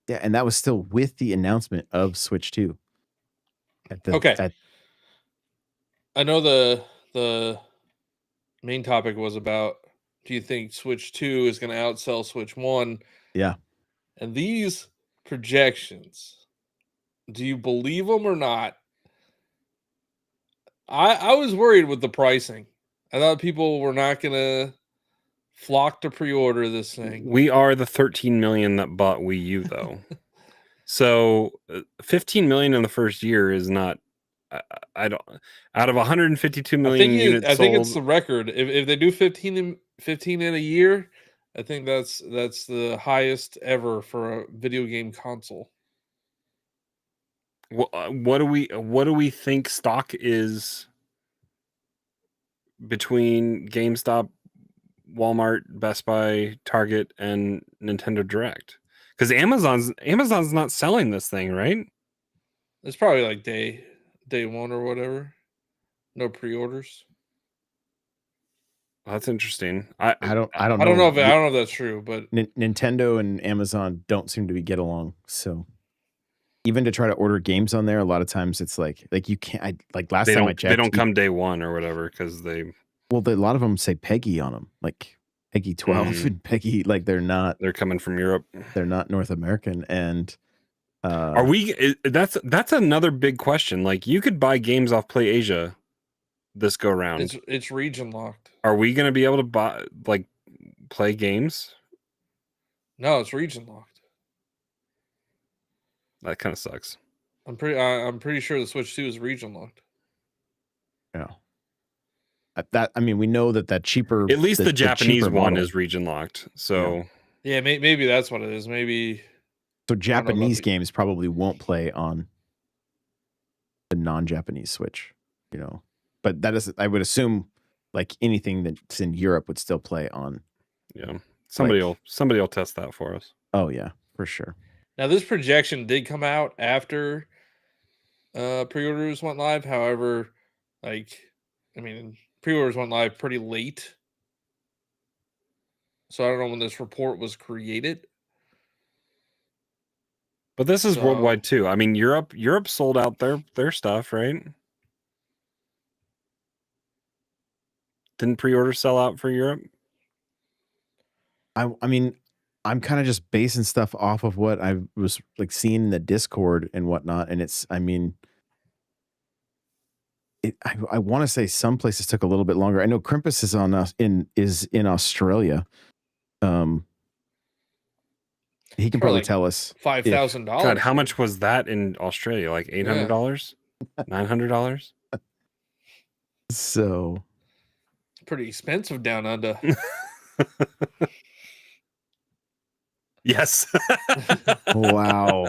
Yeah, and that was still with the announcement of Switch 2. I know the main topic was about, do you think Switch 2 is going to outsell Switch 1? Yeah. And these projections, do you believe them or not? I was worried with the pricing. I thought people were not going to flock to pre-order this thing. We are the 13 million that bought Wii U, though. So 15 million in the first year is not. I don't. Out of 152 million units sold, I think it's the record. If they do 15 in a year, I think that's the highest ever for a video game console. What do we think stock is between GameStop, Walmart, Best Buy, Target, and Nintendo Direct? Because Amazon's not selling this thing, right? It's probably like day one or whatever. No pre-orders. That's interesting. I don't know. I don't know if that's true, but Nintendo and Amazon don't seem to get along. So even to try to order games on there, a lot of times it's like you can't. Last time I checked, they don't come day one or whatever, because they. Well, a lot of them say Peggy on them, like Peggy 12 and Peggy. Like, they're not. They're coming from Europe. They're not North American, and Are we? That's another big question. Like, you could buy games off Play Asia this go round. It's region locked. Are we going to be able to play games? No, it's region locked. That kind of sucks. I'm pretty sure the Switch 2 is region locked. Yeah. We know that cheaper. At least the Japanese cheaper one model is region locked. So yeah, maybe that's what it is. Maybe. So Japanese games probably won't play on the non-Japanese Switch, But that is, I would assume, like anything that's in Europe would still play on. Yeah, somebody will test that for us. Oh yeah, for sure. Now this projection did come out after pre-orders went live. However, pre-orders went live pretty late, so I don't know when this report was created. But this is worldwide too. I mean, Europe sold out their stuff, right? Didn't pre-order sell out for Europe? I mean, I'm kind of just basing stuff off of what I was like seeing in the Discord and whatnot, and it's, I want to say some places took a little bit longer. I know Crimpus is in Australia. He can probably tell us $5,000. God, how much was that in Australia? Like $800, $900. So pretty expensive down under. Yes. Wow.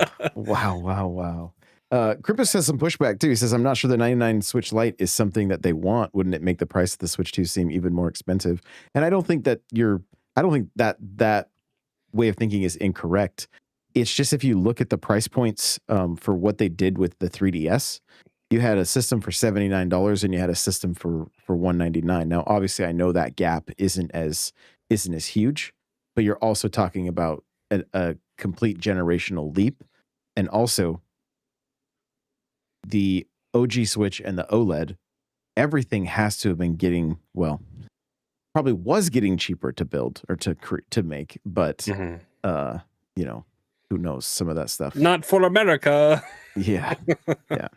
Crippus has some pushback too. He says, I'm not sure the 99 Switch Lite is something that they want. Wouldn't it make the price of the Switch 2 seem even more expensive? And I don't think that that way of thinking is incorrect. It's just, if you look at the price points for what they did with the 3DS, you had a system for $79 and you had a system for $199. Now, obviously, I know that gap isn't as huge, but you're also talking about a complete generational leap. And also the OG Switch and the OLED, everything has to have been getting, probably was getting cheaper to build or to make, but who knows, some of that stuff. Not for America. Yeah. Yeah.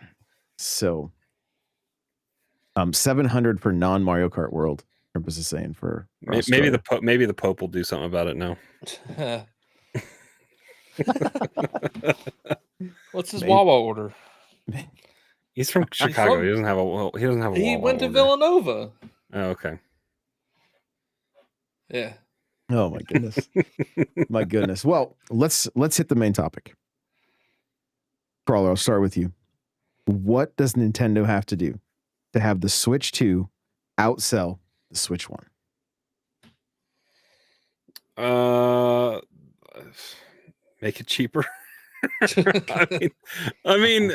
So 700 for non Mario Kart World. Purpose is saying for maybe the Pope will do something about it now. What's his Wawa order? He's from Chicago. He doesn't have a He Wawa went to order. Villanova. Oh, okay. Yeah. Oh my goodness. My goodness. Well, let's hit the main topic. Crawler, I'll start with you. What does Nintendo have to do to have the Switch 2 outsell the Switch 1? Make it cheaper. I mean,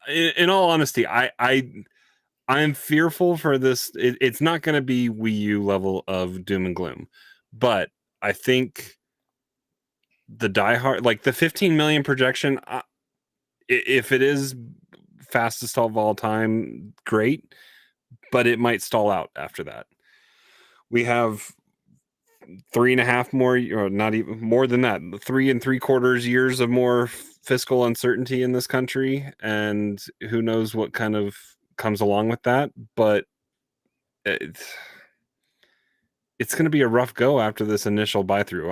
in all honesty, I'm fearful for this. It's not going to be Wii U level of doom and gloom, but I think the diehard, like the 15 million projection, if it is fastest of all time, great, but it might stall out after that. We have 3.5 more, or not even more than that, 3 3/4 years of more fiscal uncertainty in this country, and who knows what kind of comes along with that. But it's going to be a rough go after this initial buy through.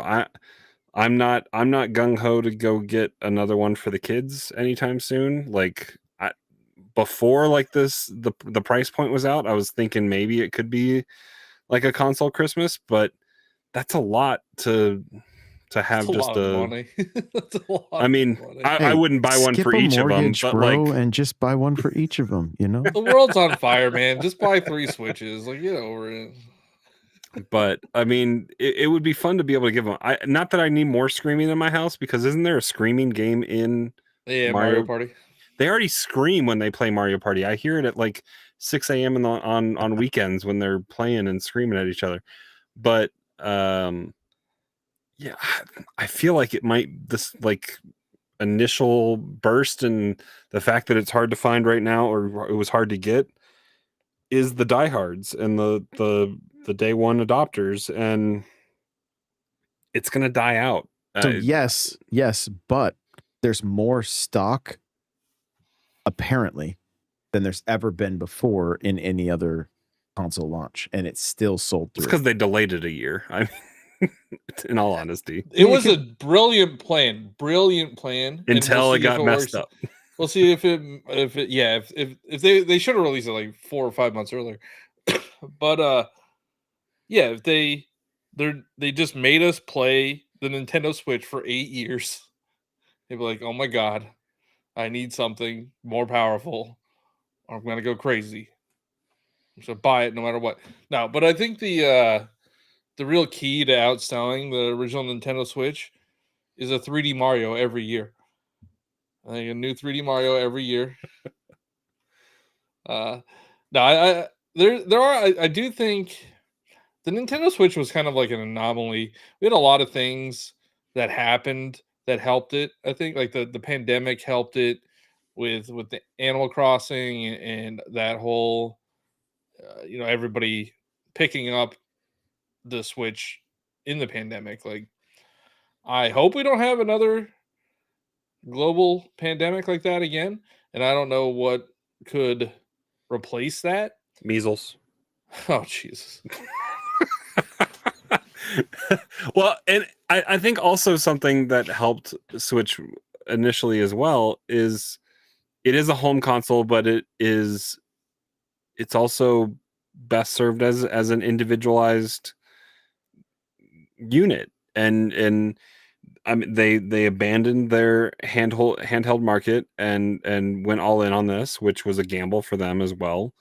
I'm not gung ho to go get another one for the kids anytime soon. Like before, like this, the price point was out, I was thinking maybe it could be like a console Christmas, but that's a lot to have. That's just a money. That's a lot. I mean, I wouldn't buy one for each of them, but and just buy one for each of them. The world's on fire, man. Just buy 3 Switches. Like, get over it. But I mean, it would be fun to be able to give them. Not that I need more screaming in my house, because isn't there a screaming game in Mario Party? They already scream when they play Mario Party. I hear it at like 6 a.m. on weekends when they're playing and screaming at each other. But yeah, I feel like it might, this like initial burst and the fact that it's hard to find right now, or it was hard to get, is the diehards and the day one adopters, and it's gonna die out. So yes, but there's more stock apparently than there's ever been before in any other console launch, and it's still sold It's through. because they delayed it a year. I mean, in all honesty, It was a brilliant plan, until and we'll it see if got it messed works. up. We'll see if they should have released it like 4 or 5 months earlier. But yeah, if they just made us play the Nintendo Switch for 8 years. They'd be like, "Oh my god, I need something more powerful, or I'm gonna go crazy. So buy it no matter what." No, but I think the real key to outselling the original Nintendo Switch is a 3D Mario every year. I think a new 3D Mario every year. No, I do think the Nintendo Switch was kind of like an anomaly. We had a lot of things that happened that helped it. I think like the pandemic helped it with the Animal Crossing and that whole everybody picking up the Switch in the pandemic. Like I hope we don't have another global pandemic like that again, and I don't know what could replace that. Measles. Oh Jesus. Well, and I think also something that helped Switch initially as well is it is a home console, but it's also best served as an individualized unit. And I mean they abandoned their handheld market and went all in on this, which was a gamble for them as well.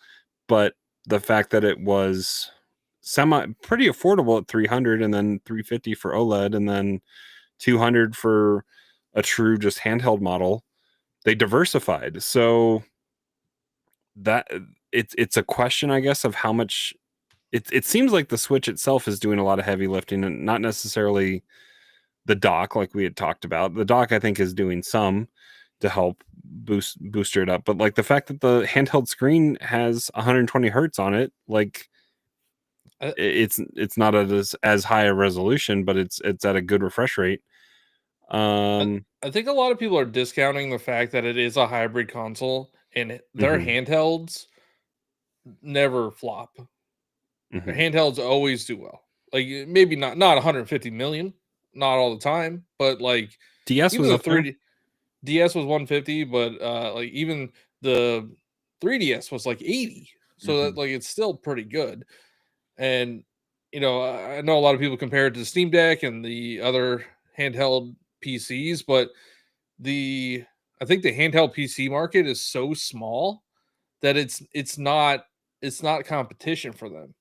But the fact that it was pretty affordable at 300 and then 350 for OLED and then 200 for a true just handheld model, they diversified. So that it's a question, I guess, of how much it seems like the Switch itself is doing a lot of heavy lifting and not necessarily the dock like we had talked about. The dock I think is doing some to help booster it up, but like the fact that the handheld screen has 120 hertz on it, like it's not as high a resolution, but it's at a good refresh rate. I think a lot of people are discounting the fact that it is a hybrid console and their handhelds never flop. Their handhelds always do well. Like maybe not 150 million, not all the time, but like DS even was the up there. DS was 150, but like even the 3DS was like 80. So that like it's still pretty good. And I know a lot of people compare it to the Steam Deck and the other handheld PCs, but I think the handheld PC market is so small that it's not competition for them.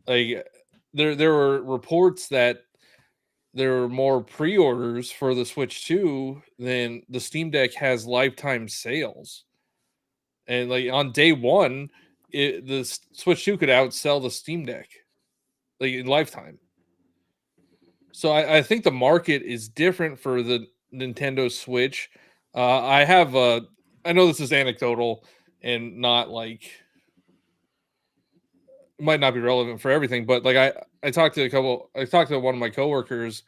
Like there were reports that there were more pre-orders for the Switch 2 than the Steam Deck has lifetime sales. And like on day one, the Switch 2 could outsell the Steam Deck like in lifetime. So I think the market is different for the Nintendo Switch. I know this is anecdotal and not like might not be relevant for everything, but like I talked to one of my coworkers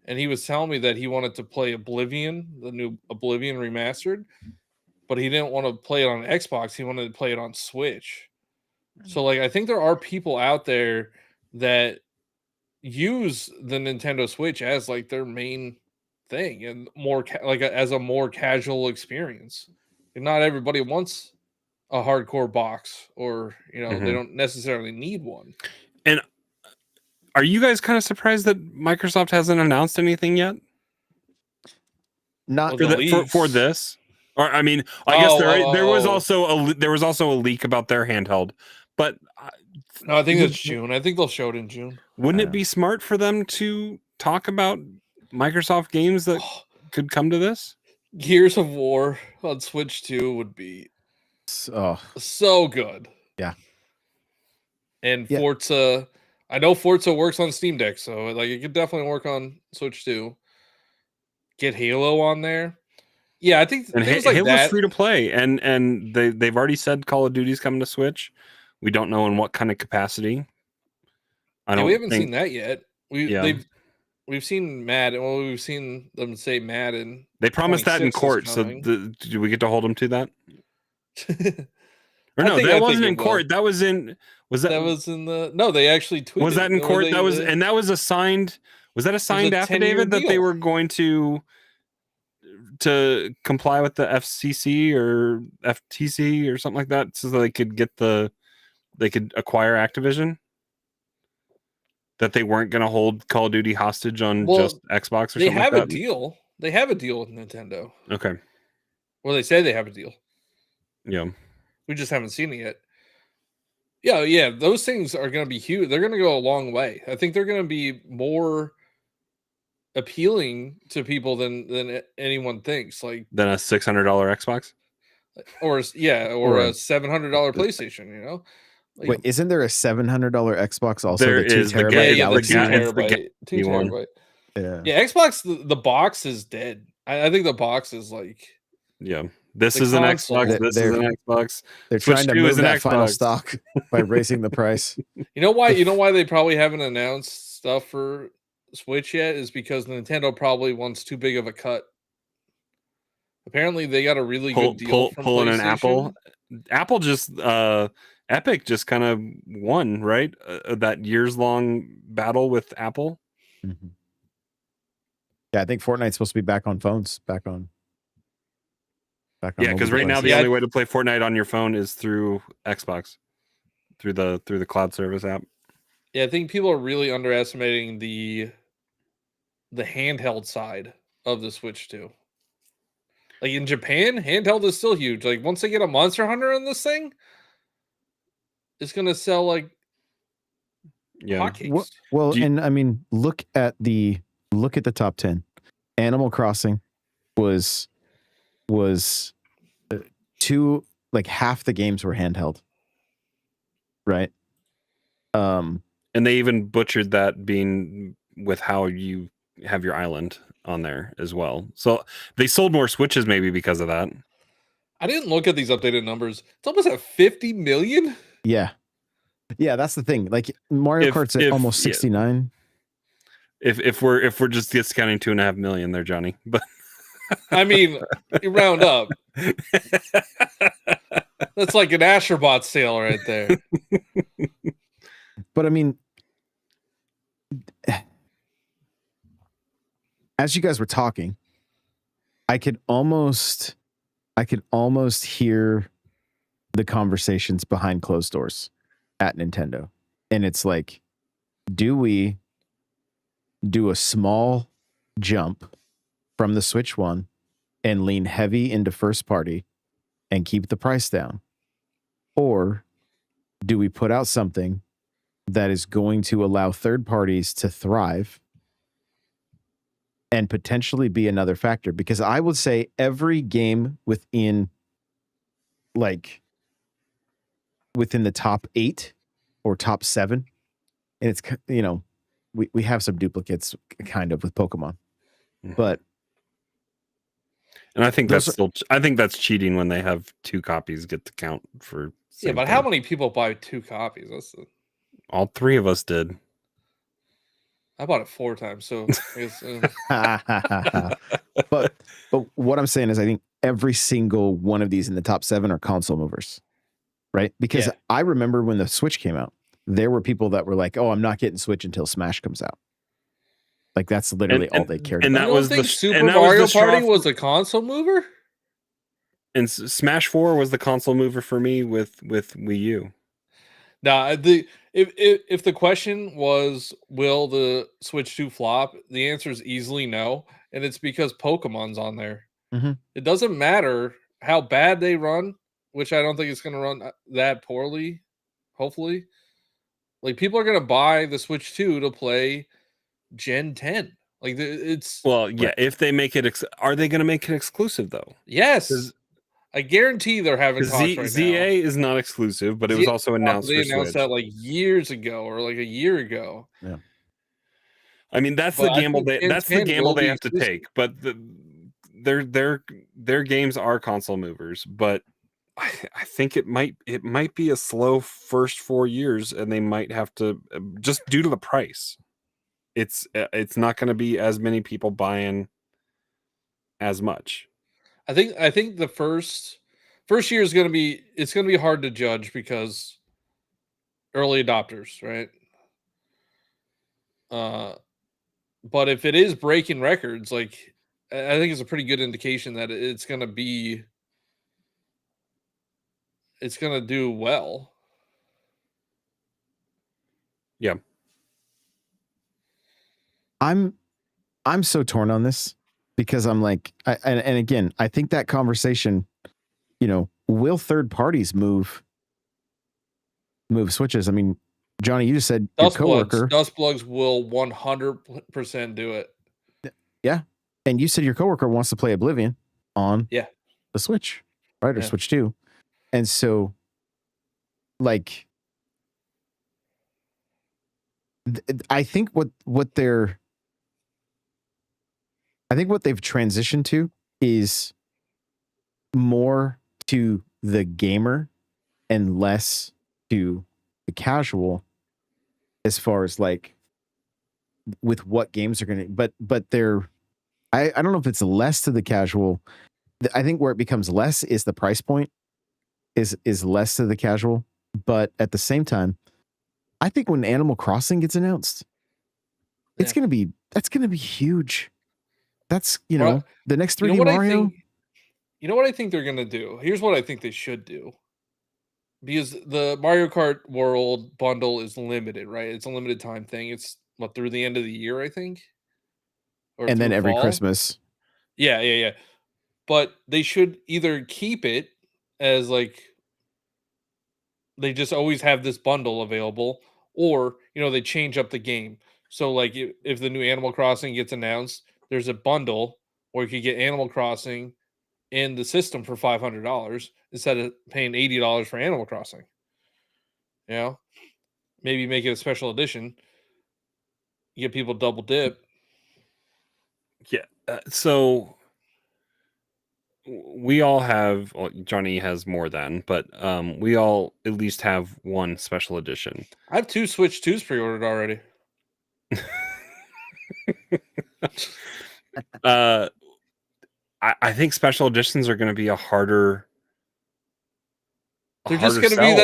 and he was telling me that he wanted to play Oblivion, the new Oblivion remastered, but he didn't want to play it on Xbox. He wanted to play it on Switch. So like I think there are people out there that use the Nintendo Switch as like their main thing and more as a more casual experience. And not everybody wants a hardcore box or they don't necessarily need one. And are you guys kind of surprised that Microsoft hasn't announced anything yet? Not for this, or I mean, I guess there was also a leak about their handheld, but no, I think it's June. I think they'll show it in June. Wouldn't it be smart for them to talk about Microsoft games that could come to this? Gears of War on Switch 2 would be so good. Yeah. And Forza, I know Forza works on Steam Deck, so like it could definitely work on Switch 2. Get Halo on there. Yeah, I think things like Halo's that. Free to play, and they've already said Call of Duty's coming to Switch. We don't know in what kind of capacity. We haven't seen that yet. we've seen Madden. Well, we've seen them say Madden. They promised that in 26 is court, so coming. do we get to hold them to that? Or I no, think that wasn't it in court. will. That was in. Was that? That was in the. No, they actually tweeted. Was that in or court? they- That was, they- and that was a signed. Was that a signed 10-year affidavit that they deal. were going to comply with the FCC or FTC or something like that, so they could get they could acquire Activision? That they weren't going to hold Call of Duty hostage on just Xbox or They something have like a that? deal. They have a deal with Nintendo. Okay. Well, they say they have a deal. Yeah. We just haven't seen it yet. Yeah, those things are going to be huge. They're going to go a long way. I think they're going to be more appealing to people than anyone thinks. Like Then a $600 Xbox? or a $700 PlayStation. You know. Like, Wait, isn't there a $700 Xbox also? There the 2 is, the terabyte the 2 Galaxy one? terabyte, 2 one. terabyte. Yeah. Xbox. The box is dead. I think the box is like. Yeah. This The is an console. Xbox. This is an Xbox. They're Switch trying to 2 move is an that final Xbox. stock by raising the price. You know why? You know why they probably haven't announced stuff for Switch yet is because Nintendo probably wants too big of a cut. Apparently, they got a really good deal from pulling an PlayStation. Apple. Apple just Epic just kind of won, right? That years-long battle with Apple. Mm-hmm. Yeah, I think Fortnite's supposed to be back on phones. Back on. Yeah, because right now the only way to play Fortnite on your phone is through Xbox, through the cloud service app. Yeah, I think people are really underestimating the handheld side of the Switch too. Like in Japan, handheld is still huge. Like once they get a Monster Hunter in this thing, it's gonna sell like hotcakes. Well, and I mean, look at the top 10. Animal Crossing was half the games were handheld, right? And they even butchered that being with how you have your island on there as well. So they sold more Switches maybe because of that. I didn't look at these updated numbers. It's almost at 50 million. Yeah, that's the thing. Like Mario Kart's at almost 69. If we're just discounting 2.5 million there, Johnny, but I mean, you round up. That's like an Astrobot sale right there. But I mean, as you guys were talking, I could almost hear the conversations behind closed doors at Nintendo. And it's like, do we do a small jump from the Switch 1 and lean heavy into first party and keep the price down? Or do we put out something that is going to allow third parties to thrive and potentially be another factor? Because I would say every game within the top 8 or top 7, and it's, we have some duplicates kind of with Pokemon, but and I think that's cheating when they have 2 copies get the count for. Yeah, but how many people buy 2 copies? All 3 of us did. I bought it 4 times, so I guess, but what I'm saying is I think every single one of these in the top 7 are console movers, right? Because I remember when the Switch came out, there were people that were like, "Oh, I'm not getting Switch until Smash comes out." Like that's literally all they cared about. And that was the Super Mario Party was a console mover. And Smash 4 was the console mover for me with Wii U. Now, if the question was, will the Switch 2 flop? The answer is easily no, and it's because Pokemon's on there. Mm-hmm. It doesn't matter how bad they run, which I don't think it's going to run that poorly, hopefully. Like, people are going to buy the Switch 2 to play Gen 10. Like, it's... Well, yeah, if they make it... are they going to make it exclusive, though? Yes. I guarantee they're having talks right now. ZA is not exclusive, but it was also announced They for announced Switch. that like years ago or like a year ago. Yeah. I mean, that's the gamble they have to take. But their games are console movers. But I think it might be a slow first 4 years, and they might have to just due to the price. it's not going to be as many people buying as much. I think the first year is going to be hard to judge because early adopters, right? But if it is breaking records, like I think it's a pretty good indication that it's going to do well. Yeah. I'm so torn on this because I'm like, and again, I think that conversation, will third parties move switches? I mean, Johnny, you just said your coworker. Dustplugs will 100% do it. Yeah. And you said your coworker wants to play Oblivion on the Switch, right? Or Switch 2. And so, like, I think what they've transitioned to is more to the gamer and less to the casual, as far as like with what games are going to, but they're, I don't know if it's less to the casual. I think where it becomes less is the price point is less to the casual. But at the same time, I think when Animal Crossing gets announced, that's going to be huge. That's, the next 3D Mario. You know what I think they're going to do? Here's what I think they should do. Because the Mario Kart World bundle is limited, right? It's a limited time thing. It's through the end of the year, I think. Or and then every fall. Christmas. Yeah. But they should either keep it as like they just always have this bundle available, or they change up the game. So like if the new Animal Crossing gets announced, there's a bundle where you could get Animal Crossing in the system for $500 instead of paying $80 for Animal Crossing. Maybe make it a special edition. You get people double dip. Yeah. So we all have, well, Johnny has more than, but we all at least have one special edition. I have 2 Switch 2s pre-ordered already. I think special editions are going to be a harder. They're just going to be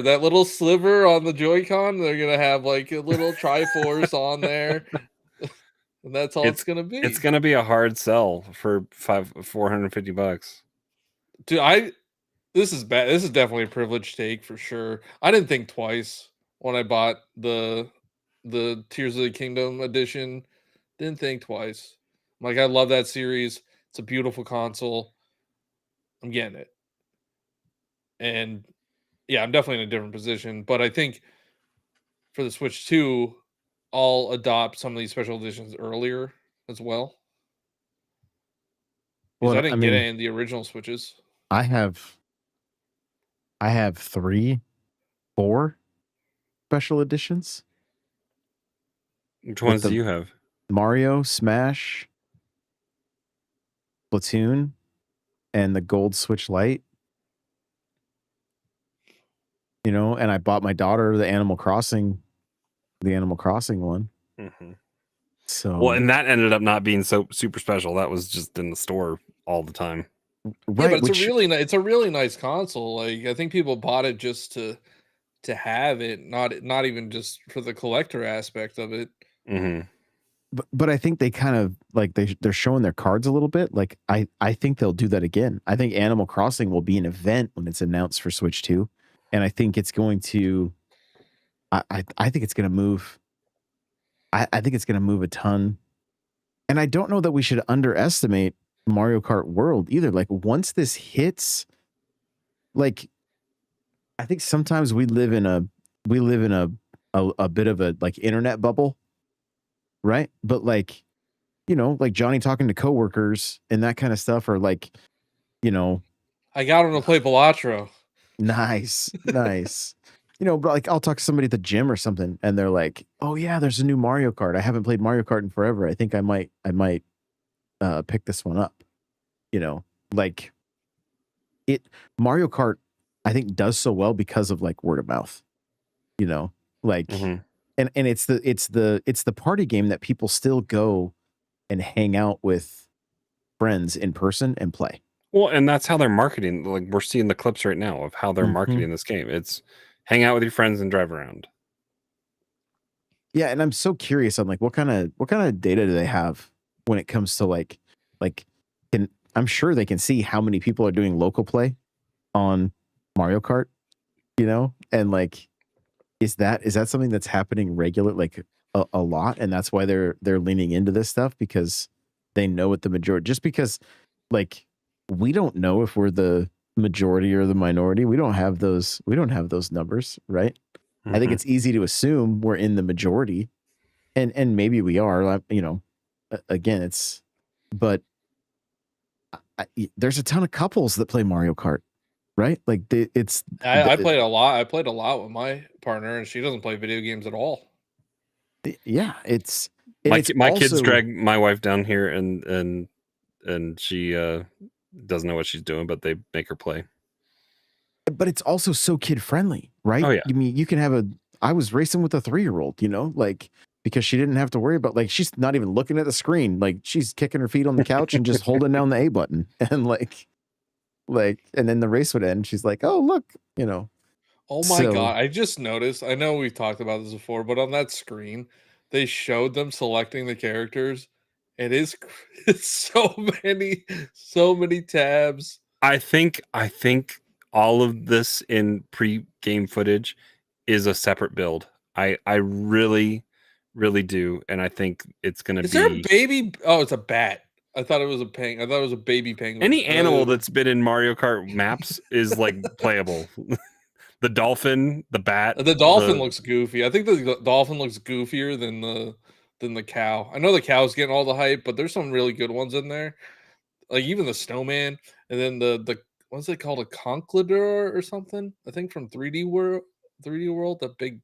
that little sliver on the Joy-Con. They're going to have like a little Triforce on there. And that's all it's going to be. It's going to be a hard sell for $450. Dude, this is bad. This is definitely a privileged take for sure. I didn't think twice when I bought the Tears of the Kingdom edition. Didn't think twice. Like, I love that series. It's a beautiful console. I'm getting it. And yeah, I'm definitely in a different position. But I think for the Switch 2, I'll adopt some of these special editions earlier as well. Because I didn't get it in the original Switches. I have 4 special editions. Which ones do you have? Mario, Smash, Splatoon, and the Gold Switch Lite. And I bought my daughter the Animal Crossing one. Mm-hmm. So well, and that ended up not being so super special. That was just in the store all the time. Right, yeah, but it's a really nice console. Like, I think people bought it just to have it, not even just for the collector aspect of it. Mm-hmm. But I think they kind of like they're showing their cards a little bit. Like I think they'll do that again. I think Animal Crossing will be an event when it's announced for Switch 2, and I think it's going to. I think it's going to move. I think it's going to move a ton, and I don't know that we should underestimate Mario Kart World either. Like, once this hits, like, I think sometimes we live in a bit of a like internet bubble, right? But like, like Johnny talking to coworkers and that kind of stuff, or like, I got him to play Balatro. Nice. But like, I'll talk to somebody at the gym or something, and they're like, "Oh yeah, there's a new Mario Kart. I haven't played Mario Kart in forever. I think I might pick this one up." Like Mario Kart, I think, does so well because of like word of mouth. Like, mm-hmm. and it's the party game that people still go and hang out with friends in person and play. Well, and that's how they're marketing. Like we're seeing the clips right now of how they're Mhm. marketing this game. It's hang out with your friends and drive around. Yeah, and I'm so curious on like what kind of data do they have when it comes to like I'm sure they can see how many people are doing local play on Mario Kart, and like is that something that's happening regular, like a lot, and that's why they're leaning into this stuff, because they know what the majority, just because like we don't know if we're the majority or the minority. We don't have those numbers, right? I think it's easy to assume we're in the majority, and maybe we are, again, but there's a ton of couples that play Mario Kart, right? Like I played a lot. I played a lot with my partner, and she doesn't play video games at all. Yeah, it's my kids drag my wife down here, and she doesn't know what she's doing, but they make her play. But it's also so kid friendly, right? Oh yeah. I mean, you can have I was racing with a 3-year-old, like, because she didn't have to worry about, like, she's not even looking at the screen. Like, she's kicking her feet on the couch and just holding down the A button, and like, and then the race would end. She's like, oh, look, Oh my God. I just noticed, I know we've talked about this before, but on that screen, they showed them selecting the characters. It's so many tabs. I think all of this in pre-game footage is a separate build. I really do, and I think it's going to be. Is there a baby? Oh, it's a bat. I thought it was a penguin. I thought it was a baby penguin. Any animal that's been in Mario Kart maps is like playable. The dolphin, the bat. The dolphin looks goofy. I think the dolphin looks goofier than the cow. I know the cow's getting all the hype, but there's some really good ones in there. Like even the snowman, and then the what's it called, a conkludor or something? I think from 3D World. The big.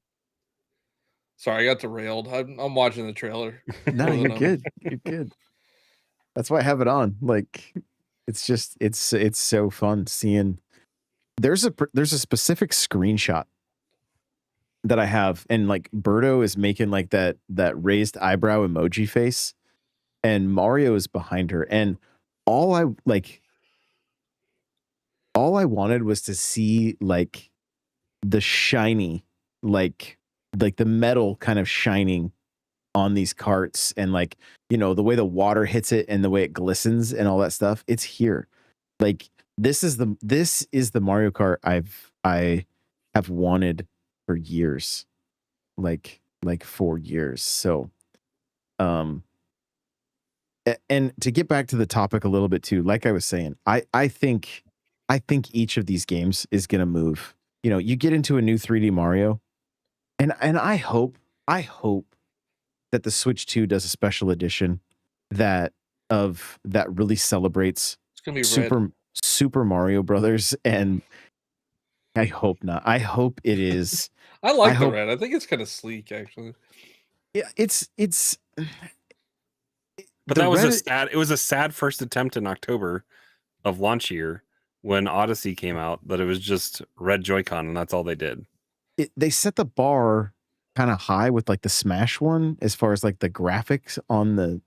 Sorry, I got derailed. I'm watching the trailer. No, you're good. You're good. That's why I have it on. Like, it's just it's so fun seeing. There's a specific screenshot that I have, and like Birdo is making like that raised eyebrow emoji face, and Mario is behind her, and all I wanted was to see like the shiny, like the metal kind of shining on these carts, and like, the way the water hits it and the way it glistens and all that stuff. It's here. Like, this is the Mario Kart I have wanted for years, like 4 years. So, and to get back to the topic a little bit too, like I was saying, I think each of these games is going to move. You get into a new 3D Mario, and I hope that the Switch 2 does a special edition that really celebrates It's gonna be Super Mario Brothers, and I hope not. I hope it is. I like the red. I think it's kind of sleek, actually. Yeah, it's. But that was it was a sad first attempt in October of launch year when Odyssey came out, that it was just red Joy-Con, and that's all they did. They set the bar kind of high with like the Smash one as far as like the graphics on the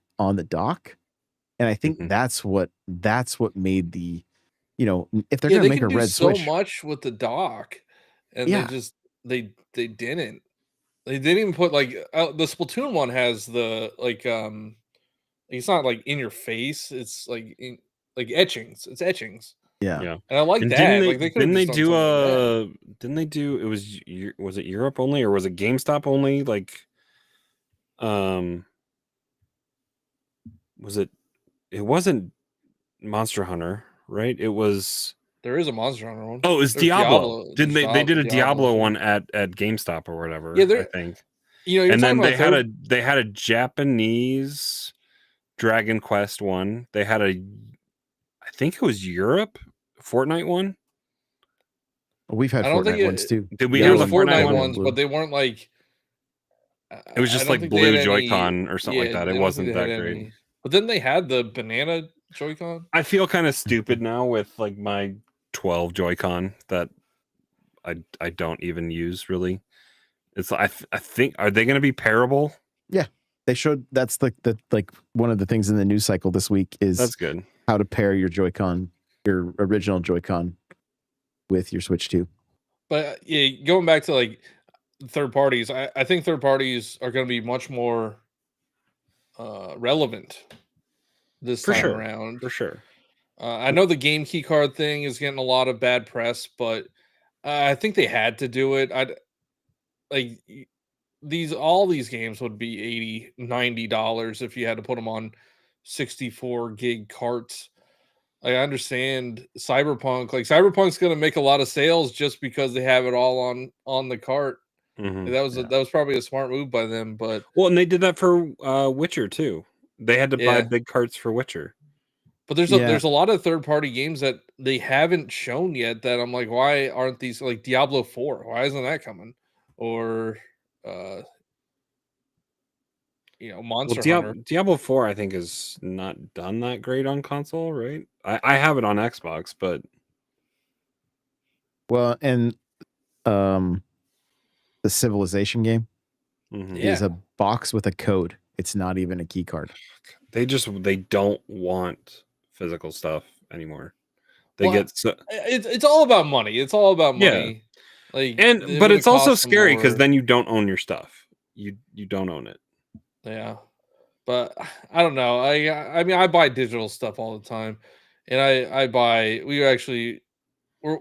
dock, and I think that's what made the, if they're gonna make a red Switch, so much with the dock, and they didn't even put like the Splatoon one has the like it's not like in your face, it's like etchings. It's etchings. Yeah. And I like that. Didn't they do was it Europe only, or was it GameStop only? Like, it wasn't Monster Hunter, right? It was. There is a Monster Hunter one. Oh, it was Diablo. They did a Diablo one at GameStop or whatever. Yeah, I think. And then they had a Japanese Dragon Quest one. They had I think it was Europe Fortnite one. We've had Fortnite ones too. Did we have the Fortnite ones? But they weren't like. It was just like blue Joy-Con or something like that. It wasn't that great. But then they had the banana Joy-Con. I feel kind of stupid now with like my 12 Joy-Con that I don't even use really. It's I think, are they going to be pairable? Yeah, they showed that's the like one of the things in the news cycle this week is That's good. how to pair your Joy-Con, your original Joy-Con, with your Switch 2. But yeah, going back to like third parties, I think third parties are going to be much more relevant this For time sure. around. For sure. I know the game key card thing is getting a lot of bad press, but I think they had to do it. Like all these games would be $80-$90 if you had to put them on 64 gig carts. I understand Cyberpunk. Like Cyberpunk's going to make a lot of sales just because they have it all on the cart. Mm-hmm. That was probably a smart move by them. But well, and they did that for Witcher too. They had to buy big carts for Witcher. But there's a lot of third party games that they haven't shown yet that I'm like, why aren't these like Diablo 4? Why isn't that coming? Or Monster Hunter. Diablo 4 I think is not done that great on console, right? I have it on Xbox, but and the Civilization game is a box with a code. It's not even a key card. They don't want physical stuff anymore. It's all about money. It's all about money. Yeah. But it's also scary because then you don't own your stuff. You don't own it. Yeah. But I don't know. I mean I buy digital stuff all the time. And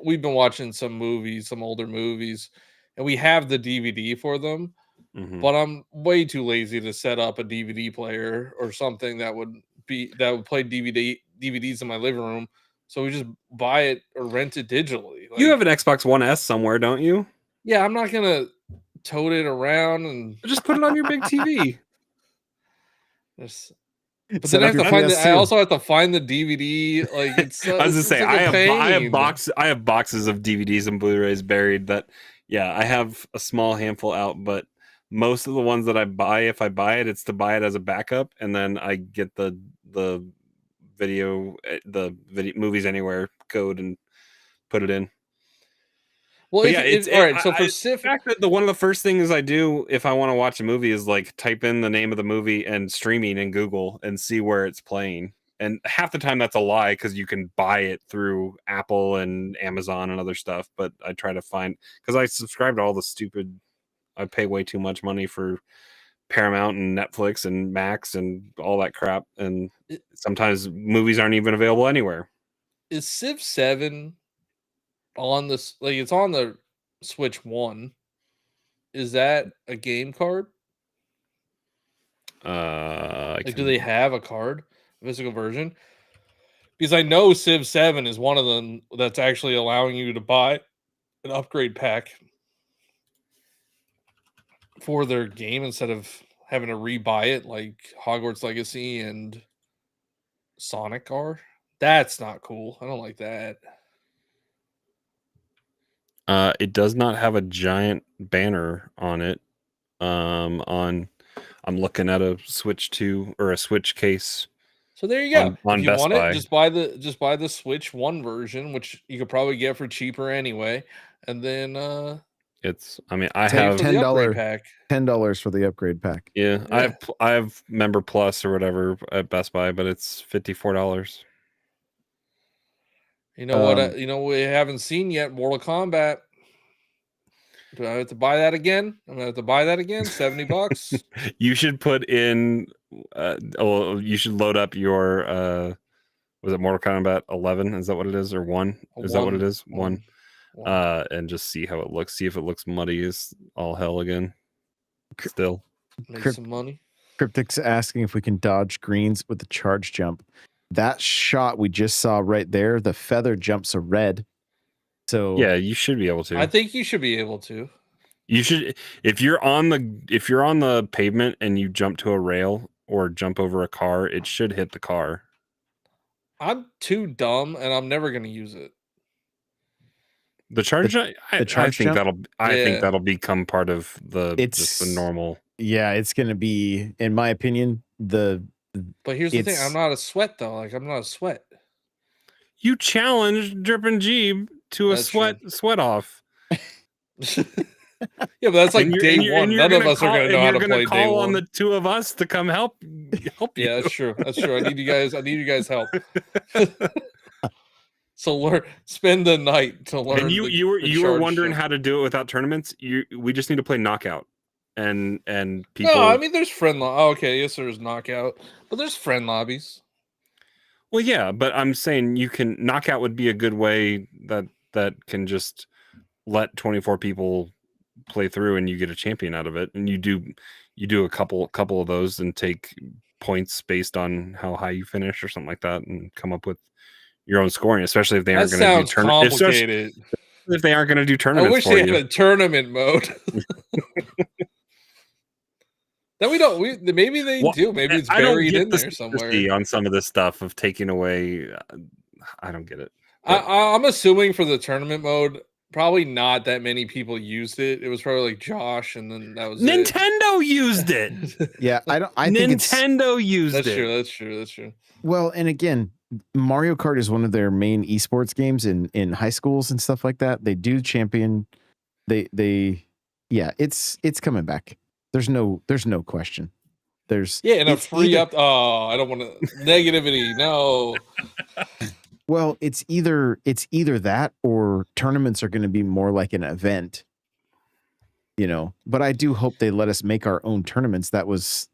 we've been watching some older movies, and we have the DVD for them. Mm-hmm. But I'm way too lazy to set up a DVD player or something that would play DVDs in my living room. So we just buy it or rent it digitally. You have an Xbox One S somewhere, don't you? Yeah, I'm not gonna tote it around and just put it on your big TV. But then I have to find I also have to find the DVD. Like it's. I was gonna say I have boxes of DVDs and Blu-rays buried. That I have a small handful out, but most of the ones that I buy, if I buy it, it's to buy it as a backup, and then I get the video movies anywhere code and put it in. Well, it's all right. So for Sif, the fact that one of the first things I do if I want to watch a movie is like type in the name of the movie and streaming in Google and see where it's playing. And half the time that's a lie because you can buy it through Apple and Amazon and other stuff. But I try to find because I subscribe to all the stupid. I pay way too much money for Paramount and Netflix and Max and all that crap. And sometimes movies aren't even available anywhere. Is Civ 7 on this? Like it's on the Switch 1. Is that a game card? Do they have a card, physical version? Because I know Civ 7 is one of them that's actually allowing you to buy an upgrade pack for their game instead of having to rebuy it like Hogwarts Legacy and Sonic are. That's not cool. I don't like that. It does not have a giant banner on it. I'm looking at a Switch 2 or a Switch case. So there you go. On if you Best want Buy. it, just buy the Switch 1 version, which you could probably get for cheaper anyway. And then I have $10 for the upgrade pack. Yeah. I have Member Plus or whatever at Best Buy, but it's $54. You know what? We haven't seen yet. Mortal Kombat. Do I have to buy that again? I'm gonna have to buy that again. $70. You should put in. You should load up your. Was it Mortal Kombat 11? Is that what it is, or 1? Is that what it is? 1. And just see how it looks. See if it looks muddy as all hell again. Still, make some money. Cryptic's asking if we can dodge greens with the charge jump. That shot we just saw right there, the feather jumps a red. So yeah, you should be able to. I think you should be able to. You should if you're on the pavement and you jump to a rail or jump over a car, it should hit the car. I'm too dumb and I'm never going to use it. The charge jump? I think that'll become part of just the normal. Yeah, it's going to be, in my opinion, But here's the thing, I'm not a sweat though. Like I'm not a sweat. You challenged Drip and Jeeb to a sweat off. Yeah, but that's like And day one. None of us are going to know how to play day call on one. the two of us to come help you. Yeah, that's true. That's true. I need you guys help. So spend the night to learn. And you were wondering how to do it without tournaments. We just need to play knockout, and people. No, I mean there's friend. Okay, yes, there's knockout, but there's friend lobbies. Well, yeah, but I'm saying knockout would be a good way that can just let 24 people play through, and you get a champion out of it, and you do a couple of those and take points based on how high you finish or something like that, and come up with your own scoring, especially if they aren't going to do tournaments. Complicated. If they aren't going to do tournaments, I wish they had a tournament mode. That we don't. Maybe they do. Maybe it's buried in there somewhere. On some of this stuff of taking away, I don't get it. I'm assuming for the tournament mode, probably not that many people used it. It was probably like Josh, and then that was Nintendo used it. Yeah, I think Nintendo used it. That's true. Well, and again, Mario Kart is one of their main esports games in high schools and stuff like that. They do champion. It's coming back. There's no question. And a free up. Oh, I don't want to negativity. No. Well, it's either that or tournaments are going to be more like an event. But I do hope they let us make our own tournaments. That was.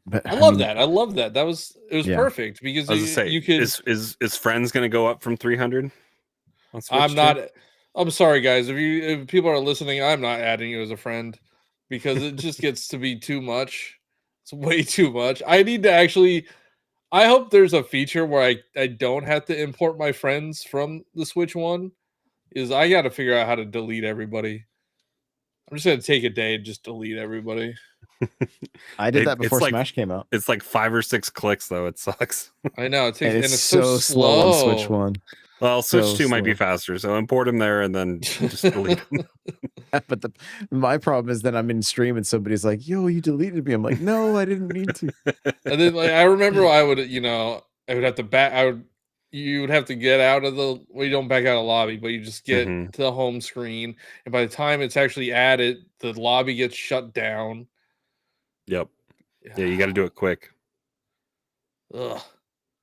But I love that. It was perfect because you could. Is Friends going to go up from 300? I'm sorry, guys. If people are listening, I'm not adding you as a friend because it just gets to be too much. It's way too much. I hope there's a feature where I don't have to import my friends from the Switch one. I got to figure out how to delete everybody. I'm just going to take a day and just delete everybody. I did that before Smash came out. It's like 5 or 6 clicks though. It sucks. I know it takes, and it's so slow on Switch 1. Well, Switch 2 might be faster, so import them there and then just delete them. But my problem is that I'm in stream and somebody's like, "Yo, you deleted me." I'm like, "No, I didn't mean to." And then I remember I would have to you would have to get out of you don't back out of the lobby, but you just get to the home screen, and by the time it's actually added, the lobby gets shut down. Yep. Yeah, you got to do it quick. Ugh.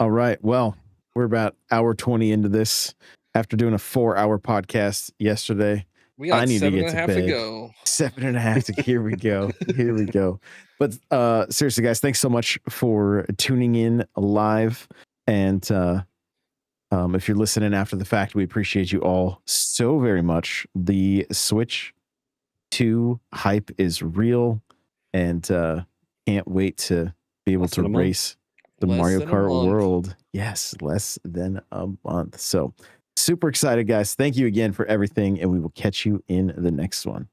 All right. Well, we're about hour 20 into this. After doing a 4-hour podcast yesterday, I need to get to bed. 7.5 to here we go. Here we go. But seriously, guys, thanks so much for tuning in live. And if you're listening after the fact, we appreciate you all so very much. The Switch 2 hype is real. And can't wait to be able to race the Mario Kart world. Yes, less than a month. So super excited, guys. Thank you again for everything, and we will catch you in the next one.